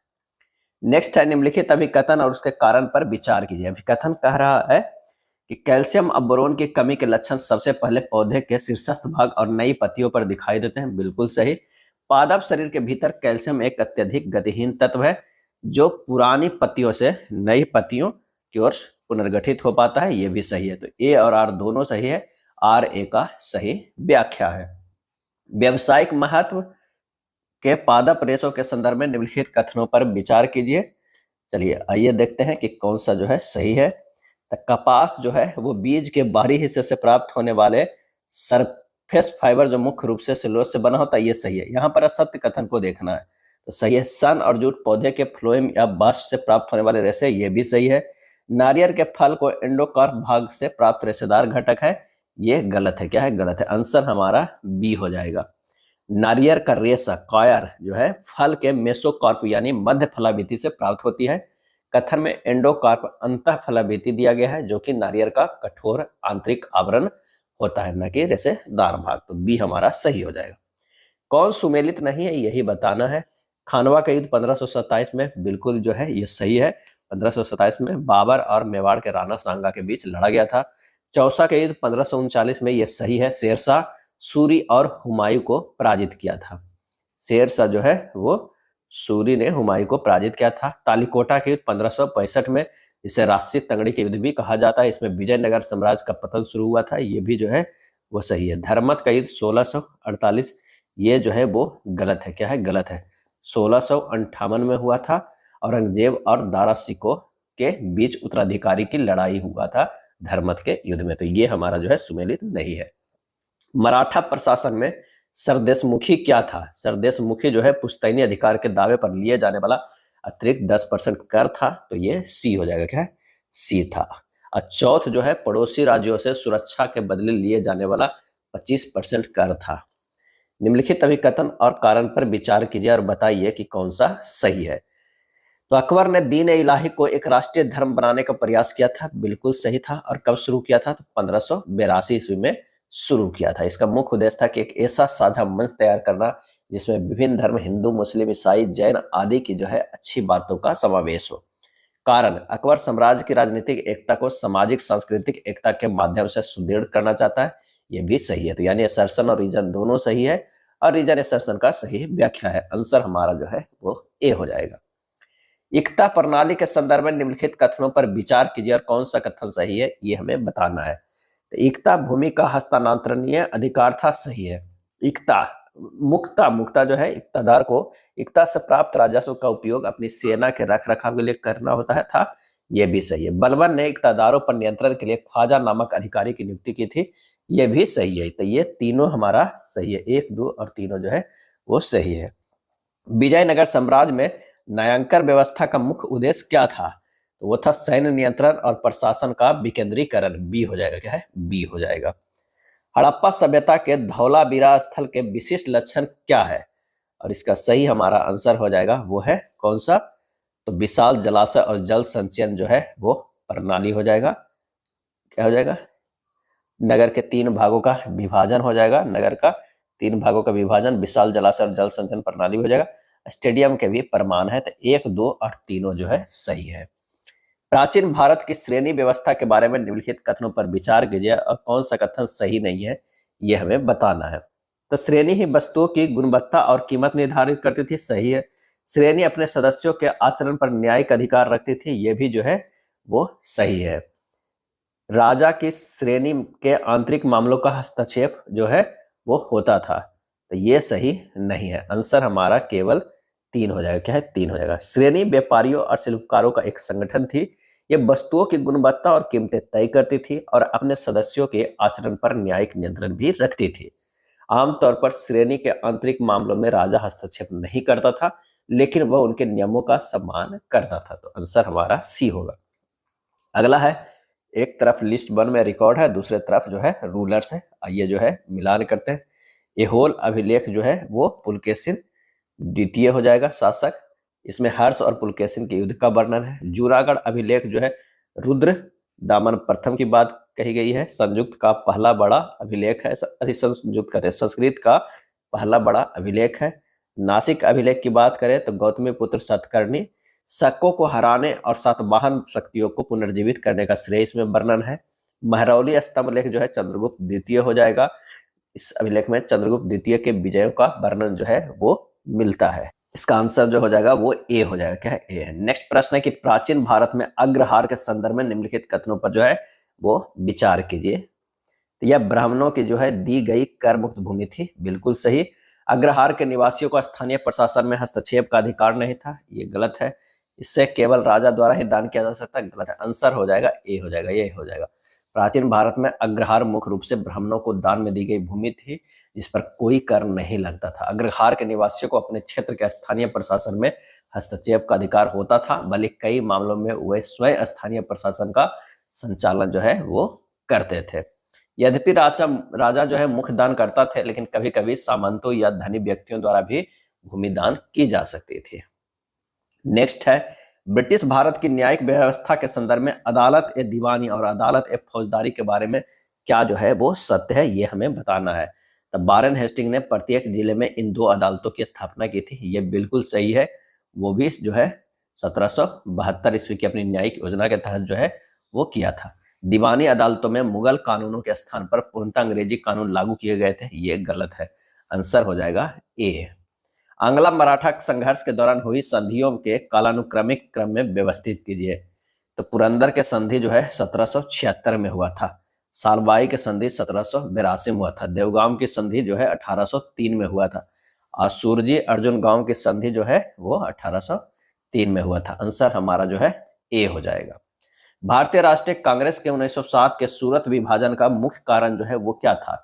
नेक्स्ट है निम्नलिखित अभिकथन और उसके कारण पर विचार कीजिए। अभिकथन कह रहा है कि कैल्शियम और बोरोन की कमी के लक्षण सबसे पहले पौधे के शीर्षस्थ भाग और नई पत्तियों पर दिखाई देते हैं। बिल्कुल सही। पादप शरीर के भीतर कैल्शियम एक अत्यधिक गतिहीन तत्व है जो पुरानी पत्तियों से नई पत्तियों की ओर पुनर्गठित हो पाता है। ये भी सही है। तो ए और आर दोनों सही है। आर ए का सही व्याख्या है। व्यावसायिक महत्व के पादप रेशों के संदर्भ में निम्नलिखित कथनों पर विचार कीजिए। चलिए आइए देखते हैं कि कौन सा जो है सही है। तो कपास जो है वो बीज के बाहरी हिस्से से प्राप्त होने वाले सरफेस फाइबर जो मुख्य रूप से सेलुलोज से बना होता है, ये सही है। यहाँ पर असत्य कथन को देखना है। तो सही है। सन और जूट पौधे के फ्लोएम या बास्ट से प्राप्त होने वाले रेशे, ये भी सही है। नारियल के फल को एंडोकार्प भाग से प्राप्त रेशेदार घटक है, ये गलत है। क्या है? गलत है। आंसर हमारा बी हो जाएगा। नारियल का रेशा कॉयर जो है फल के मेसोकार्प यानी मध्य फलाभिति से प्राप्त होती है। कथन में एंडोकार्प अंतः फलाभिति दिया गया है जो कि नारियल का कठोर आंतरिक आवरण होता है, न कि रेशेदार भाग। तो बी हमारा सही हो जाएगा। कौन सुमेलित नहीं है यही बताना है। खानवा का युद्ध 1527 में बिल्कुल जो है ये सही है। 1527 में बाबर और मेवाड़ के राणा सांगा के बीच लड़ा गया था। चौसा का युद्ध 1539 में ये सही है। शेरशाह सूरी और हुमायूं को पराजित किया था। शेरशाह जो है वो सूरी ने हुमायूं को पराजित किया था। तालीकोटा के युद्ध 1565 में, जिसे राजसी तंगड़ी के युद्ध भी कहा जाता है, इसमें विजयनगर साम्राज्य का पतन शुरू हुआ था। ये भी जो है वो सही है। धर्मत का युद्ध 1648, ये जो है वो गलत है। क्या है? गलत है। 1658 में हुआ था। औरंगजेब और दारा सिकोह के बीच उत्तराधिकारी की लड़ाई हुआ था धर्मत के युद्ध में। तो ये हमारा जो है सुमेलित नहीं है। मराठा प्रशासन में सरदेशमुखी क्या था? सरदेशमुखी जो है पुश्तैनी अधिकार के दावे पर लिए जाने वाला अतिरिक्त 10% कर था। तो ये सी हो जाएगा। क्या है? सी था। और चौथ जो है पड़ोसी राज्यों से सुरक्षा के बदले लिए जाने वाला 25% कर था। निम्नलिखित अभिकथन और कारण पर विचार कीजिए और बताइए कि कौन सा सही है। तो अकबर ने दीन ए इलाही को एक राष्ट्रीय धर्म बनाने का प्रयास किया था। बिल्कुल सही था। और कब शुरू किया था? तो 1582 ईस्वी में शुरू किया था। इसका मुख्य उद्देश्य था कि एक ऐसा साझा मंच तैयार करना जिसमें विभिन्न धर्म, हिंदू, मुस्लिम, ईसाई, जैन आदि की जो है अच्छी बातों का समावेश हो। कारण, अकबर साम्राज्य की राजनीतिक एकता को सामाजिक सांस्कृतिक एकता के माध्यम से सुदृढ़ करना चाहता है। ये भी सही है। तो यानी असर्शन और रीजन दोनों सही है और रीजन असर्शन का सही व्याख्या है। आंसर हमारा जो है वो ए हो जाएगा। एकता प्रणाली के संदर्भ में निम्नलिखित कथनों पर विचार कीजिए और कौन सा कथन सही है ये हमें बताना है। तो एकता भूमि का हस्तांतरणीय अधिकार था, सही है। एकता मुक्ता जो है इक्तादार को एकता से प्राप्त राजस्व का उपयोग अपनी सेना के रख रखाव के लिए करना होता है था, यह भी सही है। बलबन ने इक्तादारों पर नियंत्रण के लिए ख्वाजा नामक अधिकारी की नियुक्ति की थी, यह भी सही है। तो ये तीनों हमारा सही है। 1 2 और तीनों जो है वो सही है। विजयनगर साम्राज्य में न्यायांकर व्यवस्था का मुख्य उद्देश्य क्या था? तो वो था सैन्य नियंत्रण और प्रशासन का विकेंद्रीकरण। बी हो जाएगा। क्या है? बी हो जाएगा। हड़प्पा सभ्यता के धौलावीरा स्थल के विशिष्ट लक्षण क्या है? और इसका सही हमारा आंसर हो जाएगा वो है कौन सा? तो विशाल जलाशय और जल संचयन जो है वो प्रणाली हो जाएगा। क्या हो जाएगा? नगर के 3 भागों का विभाजन हो जाएगा। नगर का 3 भागों का विभाजन, विशाल जलाशय और जल संचयन प्रणाली हो जाएगा। स्टेडियम के भी प्रमाण है। तो 1 2 और तीनों जो है सही है। प्राचीन भारत की श्रेणी व्यवस्था के बारे में निम्नलिखित कथनों पर विचार कीजिए और कौन सा कथन सही नहीं है यह हमें बताना है। तो श्रेणी ही वस्तुओं की गुणवत्ता और कीमत निर्धारित करती थी, सही है। श्रेणी अपने सदस्यों के आचरण पर न्यायिक अधिकार रखती थी, यह भी जो है वो सही है। राजा की श्रेणी के आंतरिक मामलों का हस्तक्षेप जो है वो होता था, तो ये सही नहीं है। आंसर हमारा केवल 3 हो जाएगा। क्या है? 3 हो जाएगा। श्रेणी व्यापारियों और शिल्पकारों का एक संगठन थी, ये वस्तुओं की गुणवत्ता और कीमतें तय करती थी और अपने सदस्यों के आचरण पर न्यायिक नियंत्रण भी रखती थी। आमतौर पर श्रेणी के आंतरिक मामलों में राजा हस्तक्षेप नहीं करता था, लेकिन वह उनके नियमों का सम्मान करता था। तो आंसर हमारा सी होगा। अगला है, एक तरफ लिस्ट 1 में रिकॉर्ड है, दूसरे तरफ जो है रूलर्स है। आइए जो है मिलान करते हैं। एहोल अभिलेख जो है वो पुलकेशिन द्वितीय हो जाएगा शासक। इसमें हर्ष और पुलकेशिन के युद्ध का वर्णन है। जूनागढ़ अभिलेख जो है रुद्र दामन प्रथम की बात कही गई है। संयुक्त का पहला बड़ा अभिलेख है, अधिसंयुक्त कहते हैं, संस्कृत का पहला बड़ा अभिलेख है। नासिक अभिलेख की बात करें तो गौतमी पुत्र सतकर्णी शकों को हराने और सातवाहन शक्तियों को पुनर्जीवित करने का श्रेय इसमें वर्णन है। महरौली स्तंभ लेख जो है चंद्रगुप्त द्वितीय हो जाएगा। इस अभिलेख में चंद्रगुप्त द्वितीय के विजयों का वर्णन जो है वो मिलता है। इसका आंसर जो हो जाएगा वो ए हो जाएगा। क्या है? ए है। नेक्स्ट प्रश्न है कि प्राचीन भारत में अग्रहार के संदर्भ में निम्नलिखित कथनों पर जो है वो विचार कीजिए। तो यह ब्राह्मणों की जो है दी गई कर मुक्त भूमि थी, बिल्कुल सही। अग्रहार के निवासियों को स्थानीय प्रशासन में हस्तक्षेप का अधिकार नहीं था, ये गलत है। इससे केवल राजा द्वारा ही दान किया जा सकता है, गलत है। आंसर हो जाएगा ए हो जाएगा, ये हो जाएगा। प्राचीन भारत में अग्रहार मुख्य रूप से ब्राह्मणों को दान में दी गई भूमि थी जिस पर कोई कर नहीं लगता था। अग्रहार के निवासियों को अपने क्षेत्र के स्थानीय प्रशासन में हस्तक्षेप का अधिकार होता था, बल्कि कई मामलों में वे स्वयं स्थानीय प्रशासन का संचालन जो है वो करते थे। यद्यपि राजा जो है मुख्य दान करता थे, लेकिन कभी कभी सामंतों या धनी व्यक्तियों द्वारा भी भूमि दान की जा सकती थी। नेक्स्ट है ब्रिटिश भारत की न्यायिक व्यवस्था के संदर्भ में अदालत ए दीवानी और अदालत ए फौजदारी के बारे में क्या जो है वो सत्य है, ये हमें बताना है। तो वारेन हेस्टिंग ने प्रत्येक जिले में इन दो अदालतों की स्थापना की थी, ये बिल्कुल सही है। वो भी जो है 1772 ईस्वी की अपनी न्यायिक योजना के तहत जो है वो किया था। दीवानी अदालतों में मुगल कानूनों के स्थान पर पूर्णतः अंग्रेजी कानून लागू किए गए थे, ये गलत है। आंसर हो जाएगा ए। आंग्ला मराठा संघर्ष के दौरान हुई संधियों के कालानुक्रमिक क्रम में व्यवस्थित कीजिए। तो पुरंदर के संधि जो है 1776 में हुआ था। सालबाई के संधि 1782 में हुआ था। देवगांव की संधि जो है 1803 में हुआ था। और सूरजी अर्जुन गांव की संधि जो है वो 1803 में हुआ था। आंसर हमारा जो है ए हो जाएगा। भारतीय राष्ट्रीय कांग्रेस के 1907 के सूरत विभाजन का मुख्य कारण जो है वो क्या था?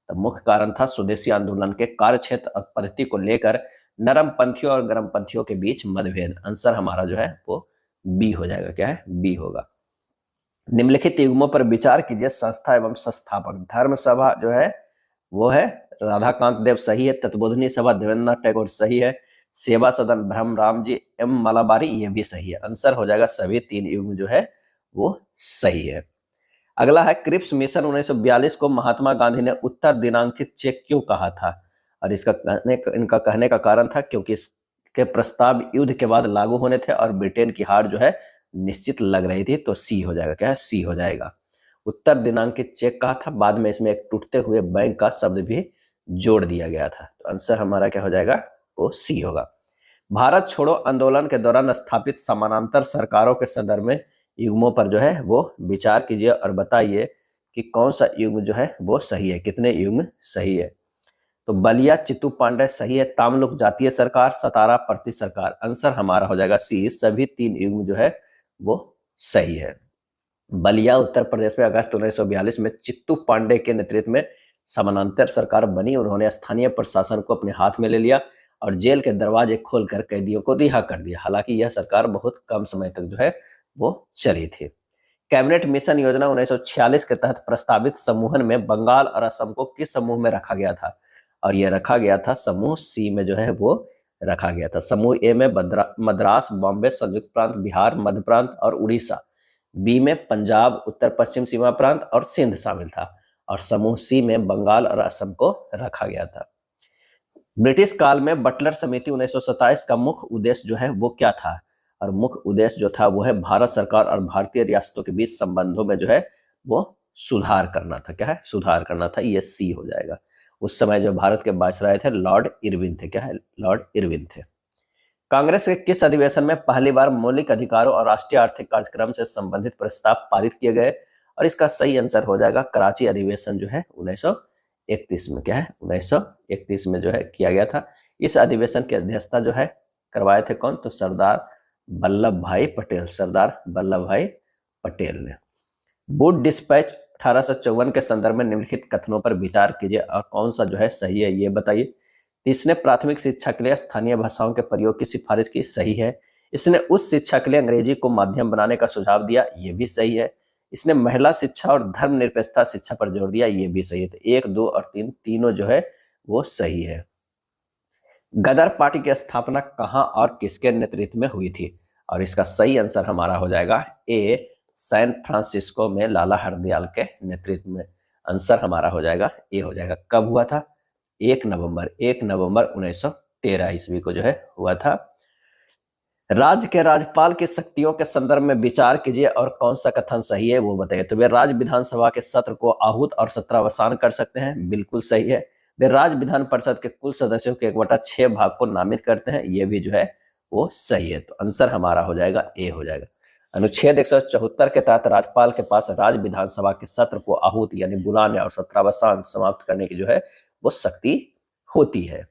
तो मुख्य कारण था स्वदेशी आंदोलन के कार्यक्षेत्र और पद्धति को लेकर नरम पंथियों और गरम पंथियों के बीच मतभेद। आंसर हमारा जो है वो बी हो जाएगा। क्या है? बी होगा। निम्नलिखित युग्मों पर विचार कीजिए। संस्था एवं संस्थापक। धर्म सभा जो है वो है राधाकांत देव, सही है। तत्वबोधिनी सभा देवेंद्रनाथ टैगोर, सही है। सेवा सदन ब्रह्मराम जी एम मलाबारी, ये भी सही है। आंसर हो जाएगा सभी तीन युग्म जो है वो सही है। अगला है क्रिप्स मिशन 1942 को महात्मा गांधी ने उत्तर दिनांकित चेक क्यों कहा था? और इनका कहने का कारण था क्योंकि इसके प्रस्ताव युद्ध के बाद लागू होने थे और ब्रिटेन की हार जो है निश्चित लग रही थी। तो सी हो जाएगा। क्या है? सी हो जाएगा। उत्तर दिनांकित चेक कहा था, बाद में इसमें एक टूटते हुए बैंक का शब्द भी जोड़ दिया गया था। तो आंसर हमारा क्या हो जाएगा? वो सी होगा। भारत छोड़ो आंदोलन के दौरान स्थापित समानांतर सरकारों के संदर्भ में युग्मों पर जो है वो विचार कीजिए और बताइए कि कौन सा युग्म जो है वो सही है, कितने युग्म सही है। तो बलिया चित्तू पांडे सही है। तामलुक जातीय सरकार, सतारा प्रति सरकार। आंसर हमारा हो जाएगा सी, सभी तीन युग्म जो है वो सही है। बलिया उत्तर प्रदेश में अगस्त 1942 में चित्तू पांडे के नेतृत्व में समानांतर सरकार बनी। उन्होंने स्थानीय प्रशासन को अपने हाथ में ले लिया और जेल के दरवाजे खोलकर कैदियों को रिहा कर दिया। हालांकि यह सरकार बहुत कम समय तक जो है वो चली थी। कैबिनेट मिशन योजना 1946 के तहत प्रस्तावित समूहन में बंगाल और असम को किस समूह में रखा गया था? और यह रखा गया था समूह सी में जो है वो रखा गया था। समूह ए में मद्रास, बॉम्बे, संयुक्त प्रांत, बिहार, मध्य प्रांत और उड़ीसा। बी में पंजाब, उत्तर पश्चिम सीमा प्रांत और सिंध शामिल था। और समूह सी में बंगाल और असम को रखा गया था। ब्रिटिश काल में बटलर समिति 1927 का मुख्य उद्देश्य जो है वो क्या था? और मुख्य उद्देश्य जो था वो है भारत सरकार और भारतीय रियासतों के बीच संबंधों में जो है वो सुधार करना था। क्या है? सुधार करना था। ये सी हो जाएगा। उस समय जो भारत के वायसराय थे लॉर्ड इरविन थे। क्या है? लॉर्ड इरविन थे। कांग्रेस के किस अधिवेशन में पहली बार मौलिक अधिकारों और राष्ट्रीय आर्थिक कार्यक्रम से संबंधित प्रस्ताव पारित किए गए? और इसका सही आंसर हो जाएगा कराची अधिवेशन जो है 1931 में। क्या है? 1931 में जो है किया गया था। इस अधिवेशन की अध्यक्षता जो है करवाए थे कौन? तो सरदार वल्लभ भाई पटेल। सरदार वल्लभ भाई पटेल ने। वुड डिस्पैच 1854 के संदर्भ में निम्नलिखित कथनों पर विचार कीजिए और कौन सा जो है सही है ये बताइए। इसने प्राथमिक शिक्षा के लिए स्थानीय भाषाओं के प्रयोग की सिफारिश की, सही है। इसने उच्च शिक्षा के लिए अंग्रेजी को माध्यम बनाने का सुझाव दिया, ये भी सही है। इसने महिला शिक्षा और धर्मनिरपेक्षता शिक्षा पर जोर दिया, ये भी सही है। तो 1, 2 और 3 तीनों जो है वो सही है। गदर पार्टी की स्थापना कहां और किसके नेतृत्व में हुई थी? और इसका सही आंसर हमारा हो जाएगा ए, सैन फ्रांसिस्को में लाला हरदयाल के नेतृत्व में। आंसर हमारा हो जाएगा ए हो जाएगा। कब हुआ था? 1 नवंबर 1913 ईस्वी को जो है हुआ था। राज्य के राज्यपाल की शक्तियों के संदर्भ में विचार कीजिए और कौन सा कथन सही है वो बताइए। तो वे राज्य विधानसभा के सत्र को आहूत और सत्रावसान कर सकते हैं, बिल्कुल सही है। वे राज्य विधान परिषद के कुल सदस्यों के 1/6 भाग को नामित करते हैं, ये भी जो है वो सही है। तो आंसर हमारा हो जाएगा ए हो जाएगा। अनुच्छेद 174 के तहत राज्यपाल के पास राज्य विधानसभा के सत्र को आहूत यानी बुलाने और सत्रावसान समाप्त करने की जो है वो शक्ति होती है।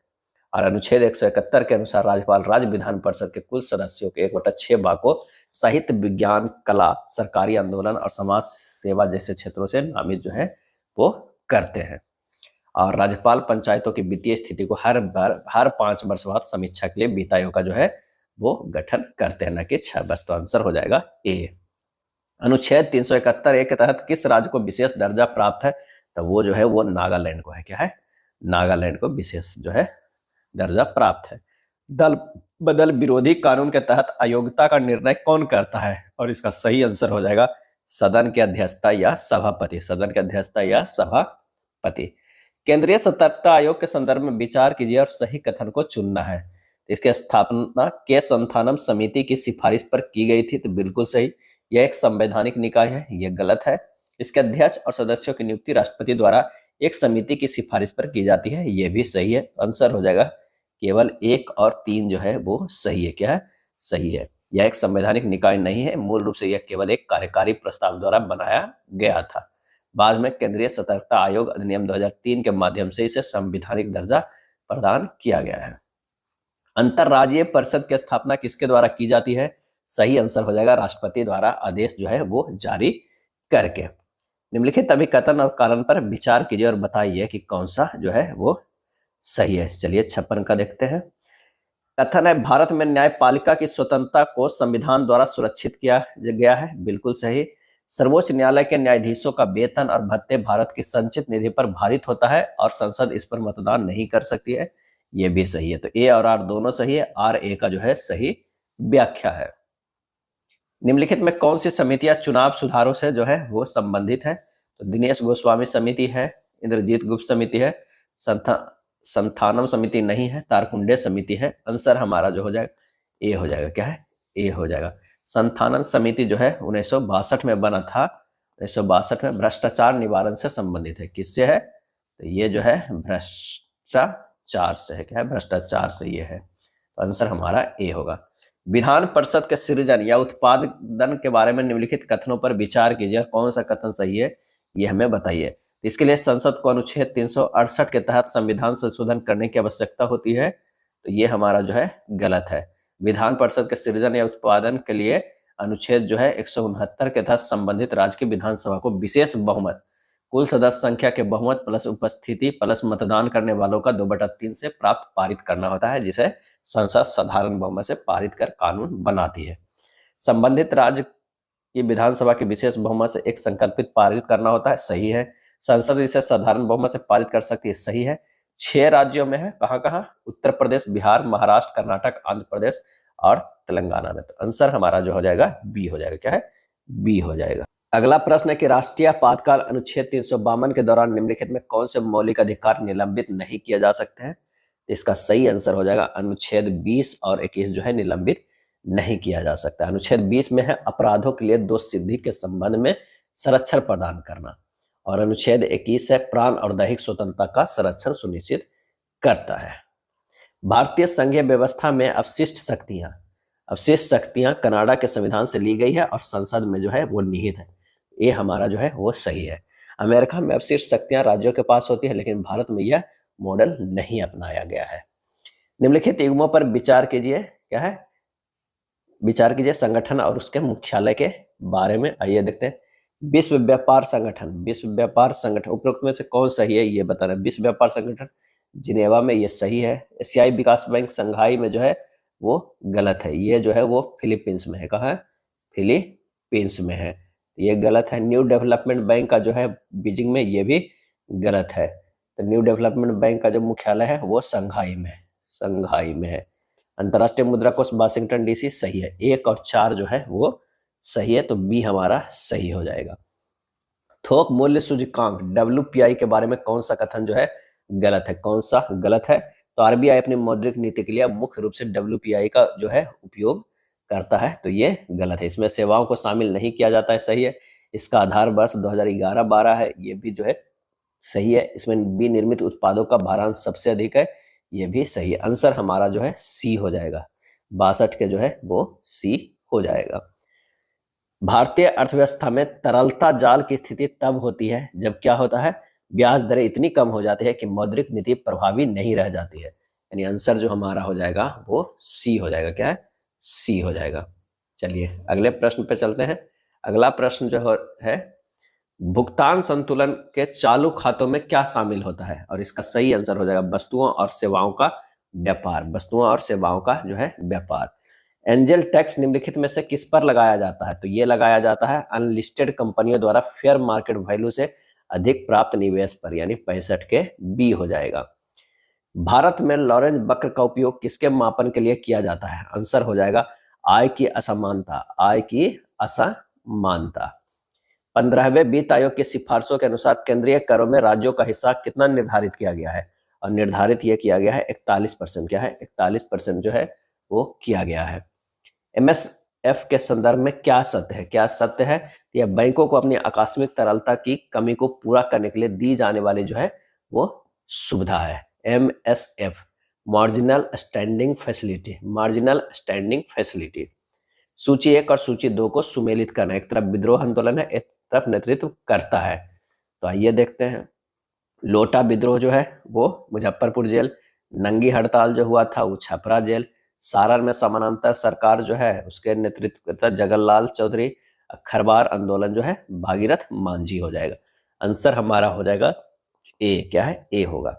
और अनुच्छेद 171 के अनुसार राज्यपाल राज्य विधान परिषद के कुल सदस्यों के 1/6 भाग को साहित्य, विज्ञान, कला, सरकारी आंदोलन और समाज सेवा जैसे क्षेत्रों से नामित जो है वो करते हैं। और राज्यपाल पंचायतों की वित्तीय स्थिति को हर 5 वर्ष बाद समीक्षा के लिए वित्त आयोग का जो है वो गठन करते हैं, न कि 6 वर्ष। तो आंसर हो जाएगा ए। अनुच्छेद 371 के तहत किस राज्य को विशेष दर्जा प्राप्त है? तो वो जो है वो नागालैंड को है। क्या है? नागालैंड को विशेष जो है दर्जा प्राप्त है। दल बदल विरोधी कानून के तहत अयोग्यता का निर्णय कौन करता है? और इसका सही आंसर हो जाएगा सदन के अध्यक्षता या सभापति। सदन के अध्यक्षता या सभापति। केंद्रीय सतर्कता आयोग के संदर्भ में विचार कीजिए और सही कथन को चुनना है। इसकी स्थापना के संथानम समिति की सिफारिश पर की गई थी, तो बिल्कुल सही। यह एक संवैधानिक निकाय है, यह गलत है। इसके अध्यक्ष और सदस्यों की नियुक्ति राष्ट्रपति द्वारा एक समिति की सिफारिश पर की जाती है, यह भी सही है। आंसर हो जाएगा केवल 1 और 3 जो है वो सही है। क्या है? सही है। यह एक संवैधानिक निकाय नहीं है, मूल रूप से यह केवल एक कार्यकारी प्रस्ताव द्वारा बनाया गया था। बाद में केंद्रीय सतर्कता आयोग अधिनियम 2003 के माध्यम से इसे संवैधानिक दर्जा प्रदान किया गया है। अंतरराज्यीय परिषद की स्थापना किसके द्वारा की जाती है? सही आंसर हो जाएगा राष्ट्रपति द्वारा आदेश जो है वो जारी करके। निम्नलिखित अभिकथन और कारण पर विचार कीजिए और बताइए कि कौन सा जो है वो सही है। चलिए 56 का देखते हैं। कथन है भारत में न्यायपालिका की स्वतंत्रता को संविधान द्वारा सुरक्षित किया गया है, बिल्कुल सही। सर्वोच्च न्यायालय के न्यायाधीशों का वेतन और भत्ते भारत की संचित निधि पर भारित होता है और संसद इस पर मतदान नहीं कर सकती है, ये भी सही है। तो ए और आर दोनों सही है, आर ए का जो है सही व्याख्या है। निम्नलिखित में कौन सी समितियां चुनाव सुधारों से जो है वो संबंधित है? तो दिनेश गोस्वामी समिति है, इंद्रजीत गुप्त समिति है, संथानम समिति नहीं है, तारकुंडे समिति है। आंसर हमारा जो हो जाएगा ए हो जाएगा। क्या है? ए हो जाएगा। संथानम समिति जो है 1962 में बना था। 1962 में भ्रष्टाचार निवारण से संबंधित है। किससे है? तो ये जो है भ्रष्टाचार से है। क्या है? भ्रष्टाचार से ये है। तो आंसर हमारा ए होगा। विधान परिषद के सृजन या उत्पादन के बारे में निम्नलिखित कथनों पर विचार कीजिए, कौन सा कथन सही है ये हमें बताइए। इसके लिए संसद को अनुच्छेद 368 के तहत संविधान संशोधन करने की आवश्यकता होती है, तो ये हमारा जो है गलत है। विधान परिषद के सृजन या उत्पादन के लिए अनुच्छेद जो है 169 के तहत संबंधित राज्य की विधानसभा को विशेष बहुमत, कुल सदस्य संख्या के बहुमत प्लस उपस्थिति प्लस मतदान करने वालों का 2/3 से प्राप्त पारित करना होता है, जिसे संसद साधारण बहुमत से पारित कर कानून बनाती है। संबंधित राज्य की विधानसभा के विशेष बहुमत से एक संकल्पित पारित करना होता है, सही है। संसद इसे साधारण बहुमत से पारित कर सकती है, सही है। 6 राज्यों में है, कहाँ कहाँ? उत्तर प्रदेश, बिहार, महाराष्ट्र, कर्नाटक, आंध्र प्रदेश और तेलंगाना में। तो आंसर हमारा जो हो जाएगा बी हो जाएगा। क्या है? बी हो जाएगा। अगला प्रश्न है कि राष्ट्रीय आपातकाल अनुच्छेद 352 के दौरान निम्नलिखित में कौन से मौलिक अधिकार निलंबित नहीं किए जा सकते हैं? इसका सही आंसर हो जाएगा अनुच्छेद 20 और 21 जो है निलंबित नहीं किया जा सकता। अनुच्छेद 20 में है अपराधों के लिए दोष सिद्धि के संबंध में संरक्षण प्रदान करना, और अनुच्छेद 21 है प्राण और दैहिक स्वतंत्रता का संरक्षण सुनिश्चित करता है। भारतीय संघीय व्यवस्था में अवशिष्ट शक्तियां कनाडा के संविधान से ली गई है और संसद में जो है वो निहित है, ये हमारा जो है वो सही है। अमेरिका में अवशिष्ट शक्तियां राज्यों के पास होती है, लेकिन भारत में यह मॉडल नहीं अपनाया गया है। निम्नलिखित युग्मों पर विचार कीजिए। क्या है? विचार कीजिए संगठन और उसके मुख्यालय के बारे में। आइए देखते हैं। विश्व व्यापार संगठन उपरोक्त में से कौन सही है ये बताना। विश्व व्यापार संगठन जिनेवा में ये सही है। एशियाई विकास बैंक संघाई में जो है वो गलत है, ये जो है वो फिलीपींस में है। कहाँ है? फिलीपींस में है, ये गलत है। न्यू डेवलपमेंट बैंक का जो है बीजिंग में, ये भी गलत है। तो न्यू डेवलपमेंट बैंक का जो मुख्यालय है वो संघाई में संघाई में है। अंतर्राष्ट्रीय मुद्रा कोष वाशिंगटन डीसी सही है। 1 और 4 जो है वो सही है, तो बी हमारा सही हो जाएगा। थोक मूल्य सूचकांक WPI के बारे में कौन सा कथन जो है गलत है? कौन सा गलत है? तो आरबीआई अपनी मौद्रिक नीति के लिए मुख्य रूप से WPI का जो है उपयोग करता है, तो ये गलत है। इसमें सेवाओं को शामिल नहीं किया जाता है, सही है। इसका आधार वर्ष 2011-12 है, ये भी जो है सही है। इसमें विनिर्मित उत्पादों का भारांश सबसे अधिक है, ये भी सही है। आंसर हमारा जो है सी हो जाएगा। 62 के जो है वो सी हो जाएगा। भारतीय अर्थव्यवस्था में तरलता जाल की स्थिति तब होती है जब क्या होता है? ब्याज दरें इतनी कम हो जाती है कि मौद्रिक नीति प्रभावी नहीं रह जाती है। यानी आंसर जो हमारा हो जाएगा वो सी हो जाएगा। क्या है? सी हो जाएगा। चलिए अगले प्रश्न पे चलते हैं। अगला प्रश्न जो है, भुगतान संतुलन के चालू खातों में क्या शामिल होता है? और इसका सही आंसर हो जाएगा वस्तुओं और सेवाओं का व्यापार। वस्तुओं और सेवाओं का जो है व्यापार। एंजल टैक्स निम्नलिखित में से किस पर लगाया जाता है? तो ये लगाया जाता है अनलिस्टेड कंपनियों द्वारा फेयर मार्केट वैल्यू से अधिक प्राप्त निवेश पर, यानी 65 के बी हो जाएगा। भारत में लॉरेंज वक्र का उपयोग किसके मापन के लिए किया जाता है? आंसर हो जाएगा आय की असमानता। आय की असमानता। 15वें वित्त आयोग की सिफारिशों के अनुसार केंद्रीय करों में राज्यों का हिस्सा कितना निर्धारित किया गया है? और निर्धारित यह किया गया है 41%। क्या है? 41% जो है वो किया गया है। MSF के संदर्भ में क्या सत्य है? क्या सत्य है? यह बैंकों को अपनी आकस्मिक तरलता की कमी को पूरा करने के लिए दी जाने वाली जो है वो सुविधा है। MSF, marginal standing facility. Marginal standing facility. सूची 1 और सूची 2 को सुमेलित करना। एक तरफ विद्रोह आंदोलन है, एक तरफ नेतृत्व करता है। तो आइए देखते हैं। लोटा विद्रोह जो है वो मुजफ्फरपुर जेल, नंगी हड़ताल जो हुआ था वो छपरा जेल, सारण में समानांतर सरकार जो है उसके नेतृत्व करता जगनलाल चौधरी, खरवार आंदोलन जो है भागीरथ मांझी हो जाएगा। आंसर हमारा हो जाएगा ए। क्या है? ए होगा।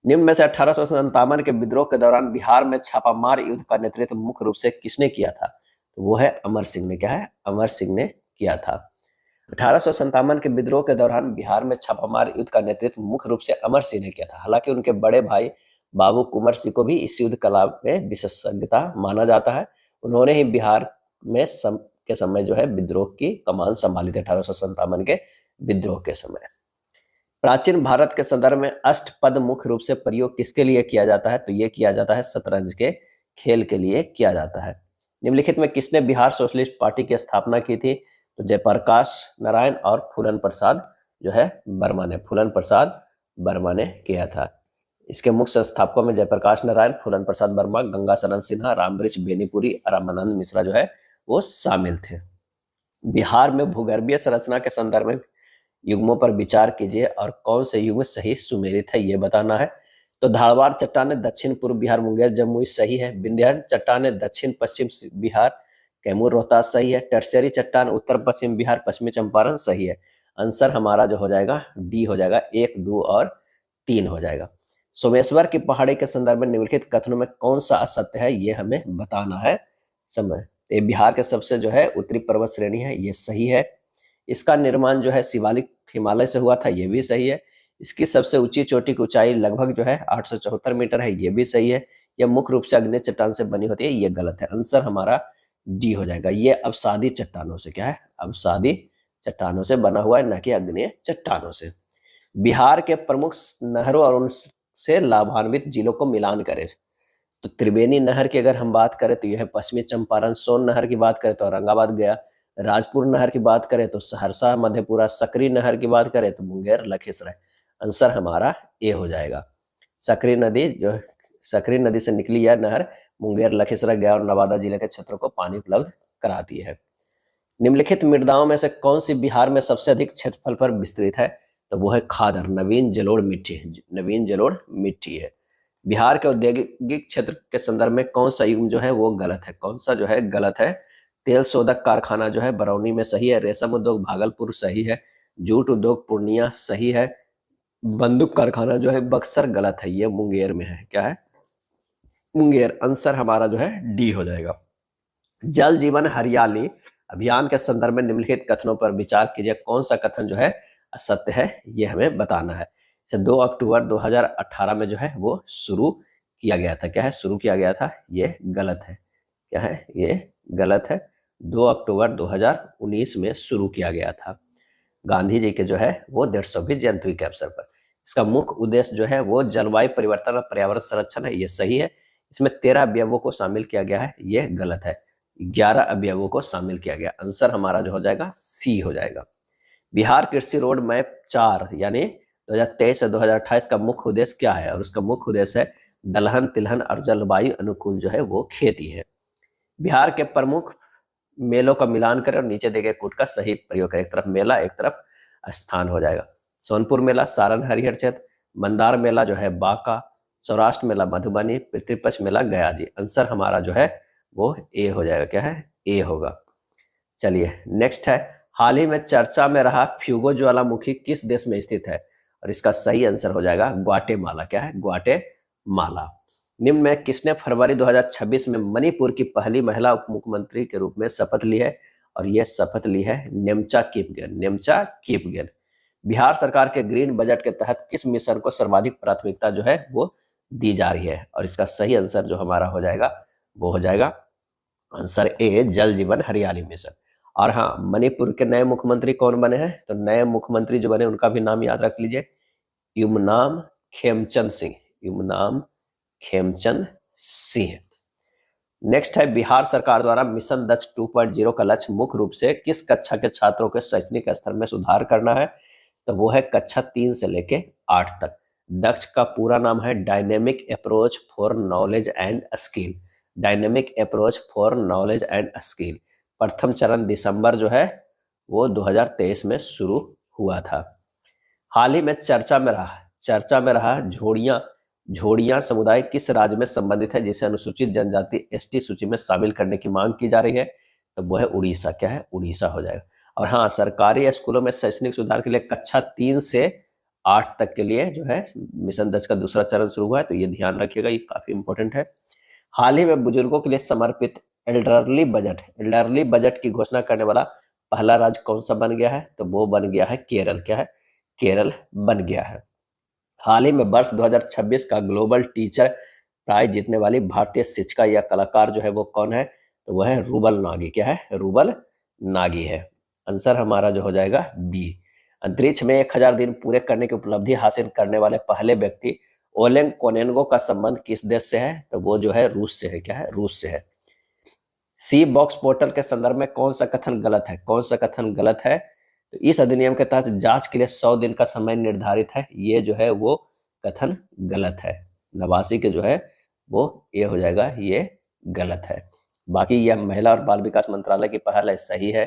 निम्न में से 1857 के विद्रोह के दौरान बिहार में छापामार युद्ध का नेतृत्व मुख्य रूप से किसने किया था? तो वो है अमर सिंह ने। क्या है? अमर सिंह ने किया था। 1857 के विद्रोह के दौरान बिहार में छापामार युद्ध का नेतृत्व मुख्य रूप से अमर सिंह ने किया था। हालांकि उनके बड़े भाई बाबू कुंवर सिंह को भी इस युद्ध कला में विशेषज्ञता माना जाता है। उन्होंने ही बिहार में के समय जो है विद्रोह की कमान संभाली थी, 1857 के विद्रोह के समय। प्राचीन भारत के संदर्भ में अष्टपद मुख्य रूप से प्रयोग किसके लिए किया जाता है? तो ये किया जाता है शतरंज के खेल के लिए किया जाता है। निम्नलिखित में किसने बिहार सोशलिस्ट पार्टी की स्थापना की थी? तो जयप्रकाश नारायण और फूलन प्रसाद जो है वर्मा ने। फूलन प्रसाद वर्मा ने किया था। इसके मुख्य संस्थापकों में जयप्रकाश नारायण, फूलन प्रसाद वर्मा, गंगाशरण सिन्हा, रामवृक्ष बेनीपुरी, रामानंद मिश्रा जो है वो शामिल थे। बिहार में भूगर्भीय संरचना के संदर्भ में युग्मों पर विचार कीजिए और कौन से युग्म सही सुमेलित है ये बताना है। तो धारवाड़ चट्टानें दक्षिण पूर्व बिहार मुंगेर जमुई सही है। विंध्याचल चट्टानें दक्षिण पश्चिम बिहार कैमूर रोहतास सही है। टर्शियरी चट्टान उत्तर पश्चिम बिहार पश्चिमी चंपारण सही है। आंसर हमारा जो हो जाएगा डी हो जाएगा। 1, 2 और 3 हो जाएगा। सोमेश्वर की पहाड़ी के संदर्भ में निम्नलिखित कथनों में कौन सा असत्य है ये हमें बताना है। समय ये बिहार के सबसे जो है उत्तरी पर्वत श्रेणी है, ये सही है। इसका निर्माण जो है शिवालिक हिमालय से हुआ था, ये भी सही है। इसकी सबसे ऊंची चोटी की ऊंचाई लगभग जो है 874 मीटर है, ये भी सही है। यह मुख्य रूप से अग्नि चट्टान से बनी होती है, ये गलत है। आंसर हमारा डी हो जाएगा। ये अवसादी चट्टानों से क्या है? अवसादी चट्टानों से बना हुआ है, न कि अग्नि चट्टानों से। बिहार के प्रमुख नहरों और उनसे लाभान्वित जिलों को मिलान करें। तो त्रिवेणी नहर की अगर हम बात करें तो यह है पश्चिमी चंपारण। सोन नहर की बात करें तो औरंगाबाद गया। राजपुर नहर की बात करें तो सहरसा मधेपुरा। सकरी नहर की बात करें तो मुंगेर लखीसराय। आंसर हमारा ए हो जाएगा। सकरी नदी से निकली यह नहर मुंगेर लखीसराय गया और नवादा जिले के क्षेत्रों को पानी उपलब्ध कराती है। निम्नलिखित मृदाओं में से कौन सी बिहार में सबसे अधिक क्षेत्रफल पर विस्तृत है? तो वो है खादर, नवीन जलोढ़ मिट्टी। नवीन जलोढ़ मिट्टी है। बिहार के औद्योगिक क्षेत्र के संदर्भ में कौन सा युग्म जो है वो गलत है? कौन सा जो है गलत है? तेल शोधक कारखाना जो है बरौनी में सही है। रेशम उद्योग भागलपुर सही है। जूट उद्योग पूर्णिया सही है। बंदूक कारखाना जो है बक्सर गलत है, ये मुंगेर में है। क्या है? मुंगेर। आंसर हमारा जो है डी हो जाएगा। जल जीवन हरियाली अभियान के संदर्भ में निम्नलिखित कथनों पर विचार कीजिए। कौन सा कथन जो है असत्य है ये हमें बताना है। 2 अक्टूबर 2018 में जो है वो शुरू किया गया था। क्या है? शुरू किया गया था, ये गलत है। क्या है? ये गलत है। 2 अक्टूबर 2019 में शुरू किया गया था गांधी जी के जो है वो 150वीं जयंती के अवसर पर। इसका मुख्य उद्देश्य जो है वो जलवायु परिवर्तन और पर्यावरण संरक्षण है, ये सही है। इसमें 13 अवयवों को शामिल किया गया है, ये गलत है। 11 अवयवों को शामिल किया गया। आंसर हमारा जो हो जाएगा सी हो जाएगा। बिहार कृषि रोड मैप 4 यानी 2023 से 2028 का मुख्य उद्देश्य क्या है? और उसका मुख्य उद्देश्य है दलहन तिलहन और जलवायु अनुकूल जो है वो खेती है। बिहार के प्रमुख मेलों का मिलान करें और नीचे दिए गए कूट का सही प्रयोग करें। एक तरफ मेला, एक तरफ स्थान हो जाएगा। सोनपुर मेला सारण हरिहर क्षेत्र, मंदार मेला जो है बांका, सौराष्ट्र मेला मधुबनी, पितृपक्ष मेला गया जी। आंसर हमारा जो है वो ए हो जाएगा। क्या है? ए होगा। चलिए नेक्स्ट है, हाल ही में चर्चा में रहा फ्यूगो ज्वालामुखी किस देश में स्थित है? और इसका सही आंसर हो जाएगा ग्वाटेमाला। क्या है? ग्वाटेमाला। निम्न में किसने फरवरी 2026 में मणिपुर की पहली महिला उप मुख्यमंत्री के रूप में शपथ ली है? और यह शपथ ली है नेमचा किपगेन। नेमचा किपगेन। बिहार सरकार के ग्रीन बजट के तहत किस मिशन को सर्वाधिक प्राथमिकता जो है वो दी जा रही है? और इसका सही आंसर जो हमारा हो जाएगा वो हो जाएगा आंसर ए, जल जीवन हरियाली मिशन। और हाँ, मणिपुर के नए मुख्यमंत्री कौन बने हैं? तो नए मुख्यमंत्री जो बने उनका भी नाम याद रख लीजिए, युमनाम खेमचंद सिंह। युमनाम खेमचंद सिंह। नेक्स्ट है, बिहार सरकार द्वारा मिशन दक्ष 2.0 का लक्ष्य मुख्य रूप से किस कक्षा के छात्रों के शैक्षणिक स्तर में सुधार करना है? तो वो है कक्षा 3 से लेके 8 तक। दक्ष का पूरा नाम है dynamic approach for knowledge and skill. Dynamic approach for knowledge and skill. प्रथम चरण दिसंबर जो है वो 2023 में शुरू हुआ था। हाल ही में चर्चा में रहा झोड़ियां समुदाय किस राज्य में संबंधित है जिसे अनुसूचित जनजाति एसटी सूची में शामिल करने की मांग की जा रही है? तो वो है उड़ीसा। क्या है? उड़ीसा हो जाएगा। और हाँ, सरकारी स्कूलों में शैक्षणिक सुधार के लिए कक्षा 3 से 8 तक के लिए जो है मिशन दक्ष का दूसरा चरण शुरू हुआ है, तो ये ध्यान रखिएगा, ये काफी इंपॉर्टेंट है। हाल ही में बुजुर्गों के लिए समर्पित एल्डरली बजट की घोषणा करने वाला पहला राज्य कौन सा बन गया है? तो वो बन गया है केरल। क्या है? केरल बन गया है। हाल ही में वर्ष 2026 का ग्लोबल टीचर प्राइज जीतने वाली भारतीय शिक्षिका या कलाकार जो है वो कौन है? तो वह है रूबल नागी। क्या है? रूबल नागी है। आंसर हमारा जो हो जाएगा बी। अंतरिक्ष में 1000 दिन पूरे करने की उपलब्धि हासिल करने वाले पहले व्यक्ति ओलेग कोनेन्को का संबंध किस देश से है? तो वो जो है रूस से है। क्या है? रूस से है। सी बॉक्स पोर्टल के संदर्भ में कौन सा कथन गलत है? कौन सा कथन गलत है? तो इस अधिनियम के तहत जांच के लिए 100 दिन का समय निर्धारित है, ये जो है वो कथन गलत है। 89 के जो है वो ये हो जाएगा, ये गलत है। बाकी यह महिला और बाल विकास मंत्रालय की पहल है, सही है।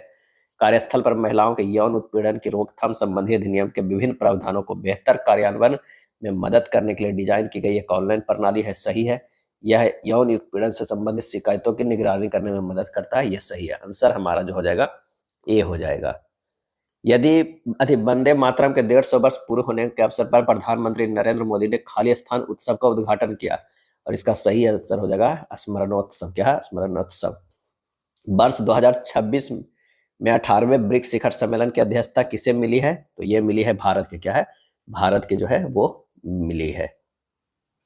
कार्यस्थल पर महिलाओं के यौन उत्पीड़न की रोकथाम संबंधी अधिनियम के विभिन्न प्रावधानों को बेहतर कार्यान्वयन में मदद करने के लिए डिजाइन की गई एक ऑनलाइन प्रणाली है, सही है। यह यौन उत्पीड़न से संबंधित शिकायतों की निगरानी करने में मदद करता है, यह सही है। आंसर हमारा जो हो जाएगा ए हो जाएगा। यदि वंदे मातरम के 150 वर्ष पूरे होने के अवसर पर प्रधानमंत्री नरेंद्र मोदी ने खाली स्थान उत्सव का उद्घाटन किया, और इसका सही आंसर हो जाएगा स्मरणोत्सव। क्या है? स्मरणोत्सव। वर्ष 2026 में 18वें ब्रिक्स शिखर सम्मेलन की अध्यक्षता किसे मिली है? तो ये मिली है भारत के। क्या है? भारत के जो है वो मिली है।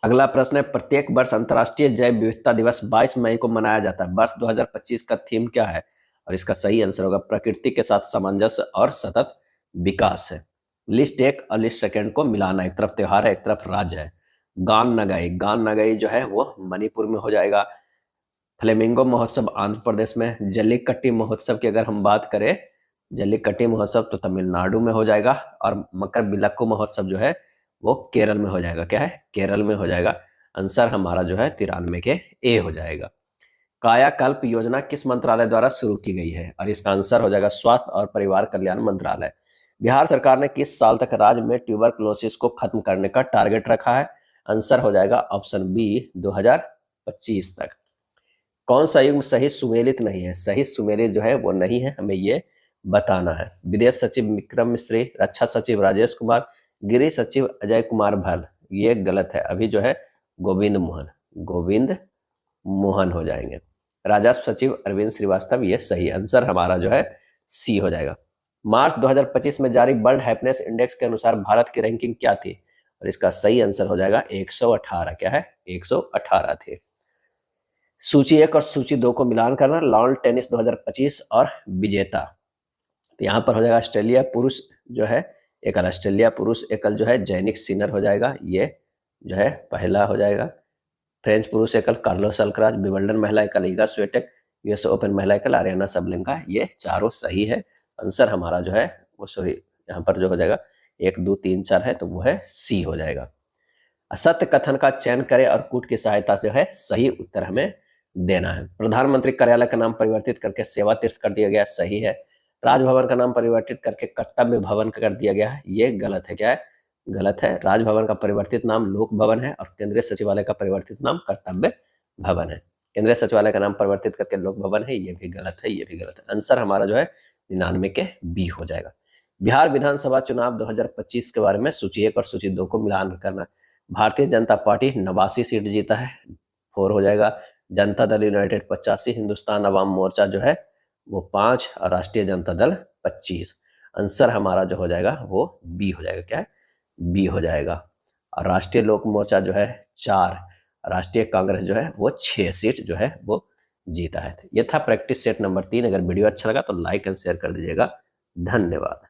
अगला प्रश्न है, प्रत्येक वर्ष अंतर्राष्ट्रीय जैव विविधता दिवस 22 मई को मनाया जाता है। वर्ष 2025 का थीम क्या है? और इसका सही आंसर होगा प्रकृति के साथ सामंजस्य और सतत विकास है। लिस्ट 1 और लिस्ट 2 को मिलाना, एक तरफ त्योहार है, एक तरफ राज्य है। गान नगाई जो है वो मणिपुर में हो जाएगा। फ्लेमिंगो महोत्सव आंध्र प्रदेश में। जल्लीकट्टी महोत्सव की अगर हम बात करें, जल्लीकट्टी महोत्सव तो तमिलनाडु में हो जाएगा। और मकर विलक्कू महोत्सव जो है वो केरल में हो जाएगा। क्या है? केरल में हो जाएगा। आंसर हमारा जो है 93 के ए हो जाएगा। कायाकल्प योजना किस मंत्रालय द्वारा शुरू की गई है? और इसका आंसर हो जाएगा स्वास्थ्य और परिवार कल्याण मंत्रालय। बिहार सरकार ने किस साल तक राज्य में ट्यूबरकुलोसिस को खत्म करने का टारगेट रखा है? आंसर हो जाएगा ऑप्शन बी, 2025 तक। कौन सा युग्म सही सुमेलित नहीं है? सही सुमेलित जो है वो नहीं है, हमें ये बताना है। विदेश सचिव विक्रम मिश्री, रक्षा सचिव राजेश कुमार, गृह सचिव अजय कुमार भल्ल, ये गलत है। अभी जो है गोविंद मोहन हो जाएंगे। राजस्व सचिव अरविंद श्रीवास्तव, ये सही। आंसर हमारा जो है सी हो जाएगा। मार्च 2025 में जारी वर्ल्ड हैप्पीनेस इंडेक्स के अनुसार भारत की रैंकिंग क्या थी? और इसका सही आंसर हो जाएगा 118। क्या है? 118 थे। सूची 1 और सूची 2 को मिलान करना, लॉन टेनिस 2025 और विजेता। तो यहाँ पर हो जाएगा ऑस्ट्रेलिया पुरुष जो है एकल, ऑस्ट्रेलिया पुरुष एकल जो है जैनिक सिनर हो जाएगा, ये जो है पहला हो जाएगा। फ्रेंच पुरुष एकल कार्लोस अल्कराज, विंबलडन महिला एकल ईगा स्विएटेक, यूएस ओपन महिला एकल आरियाना सबलेंका। ये चारों सही है। आंसर हमारा जो है वो सॉरी यहाँ पर जो हो जाएगा 1 2 3 4 है, तो वो है सी हो जाएगा। असत्य कथन का चयन करें और कूट की सहायता से है सही उत्तर हमें देना है। प्रधानमंत्री कार्यालय का नाम परिवर्तित करके सेवा तीर्थ कर दिया गया, सही है। राजभवन का नाम परिवर्तित करके कर्तव्य भवन कर दिया गया है, ये गलत है। क्या है? गलत है। राजभवन का परिवर्तित नाम लोक भवन है और केंद्रीय सचिवालय का परिवर्तित नाम कर्तव्य भवन है। केंद्रीय सचिवालय का नाम परिवर्तित करके लोक भवन है, ये भी गलत है, ये भी गलत है। आंसर हमारा जो है 99 के बी हो जाएगा। बिहार विधानसभा चुनाव 2025 के बारे में सूची 1 और सूची 2 को मिलान करना। भारतीय जनता पार्टी 89 सीट जीता है, 4 हो जाएगा। जनता दल यूनाइटेड 85, हिंदुस्तान अवाम मोर्चा जो है वो 5 और राष्ट्रीय जनता दल 25। आंसर हमारा जो हो जाएगा वो बी हो जाएगा। क्या है? बी हो जाएगा। और राष्ट्रीय लोक मोर्चा जो है 4, राष्ट्रीय कांग्रेस जो है वो 6 सीट जो है वो जीता है। ये था प्रैक्टिस सेट नंबर 3। अगर वीडियो अच्छा लगा तो लाइक एंड शेयर कर दीजिएगा। धन्यवाद।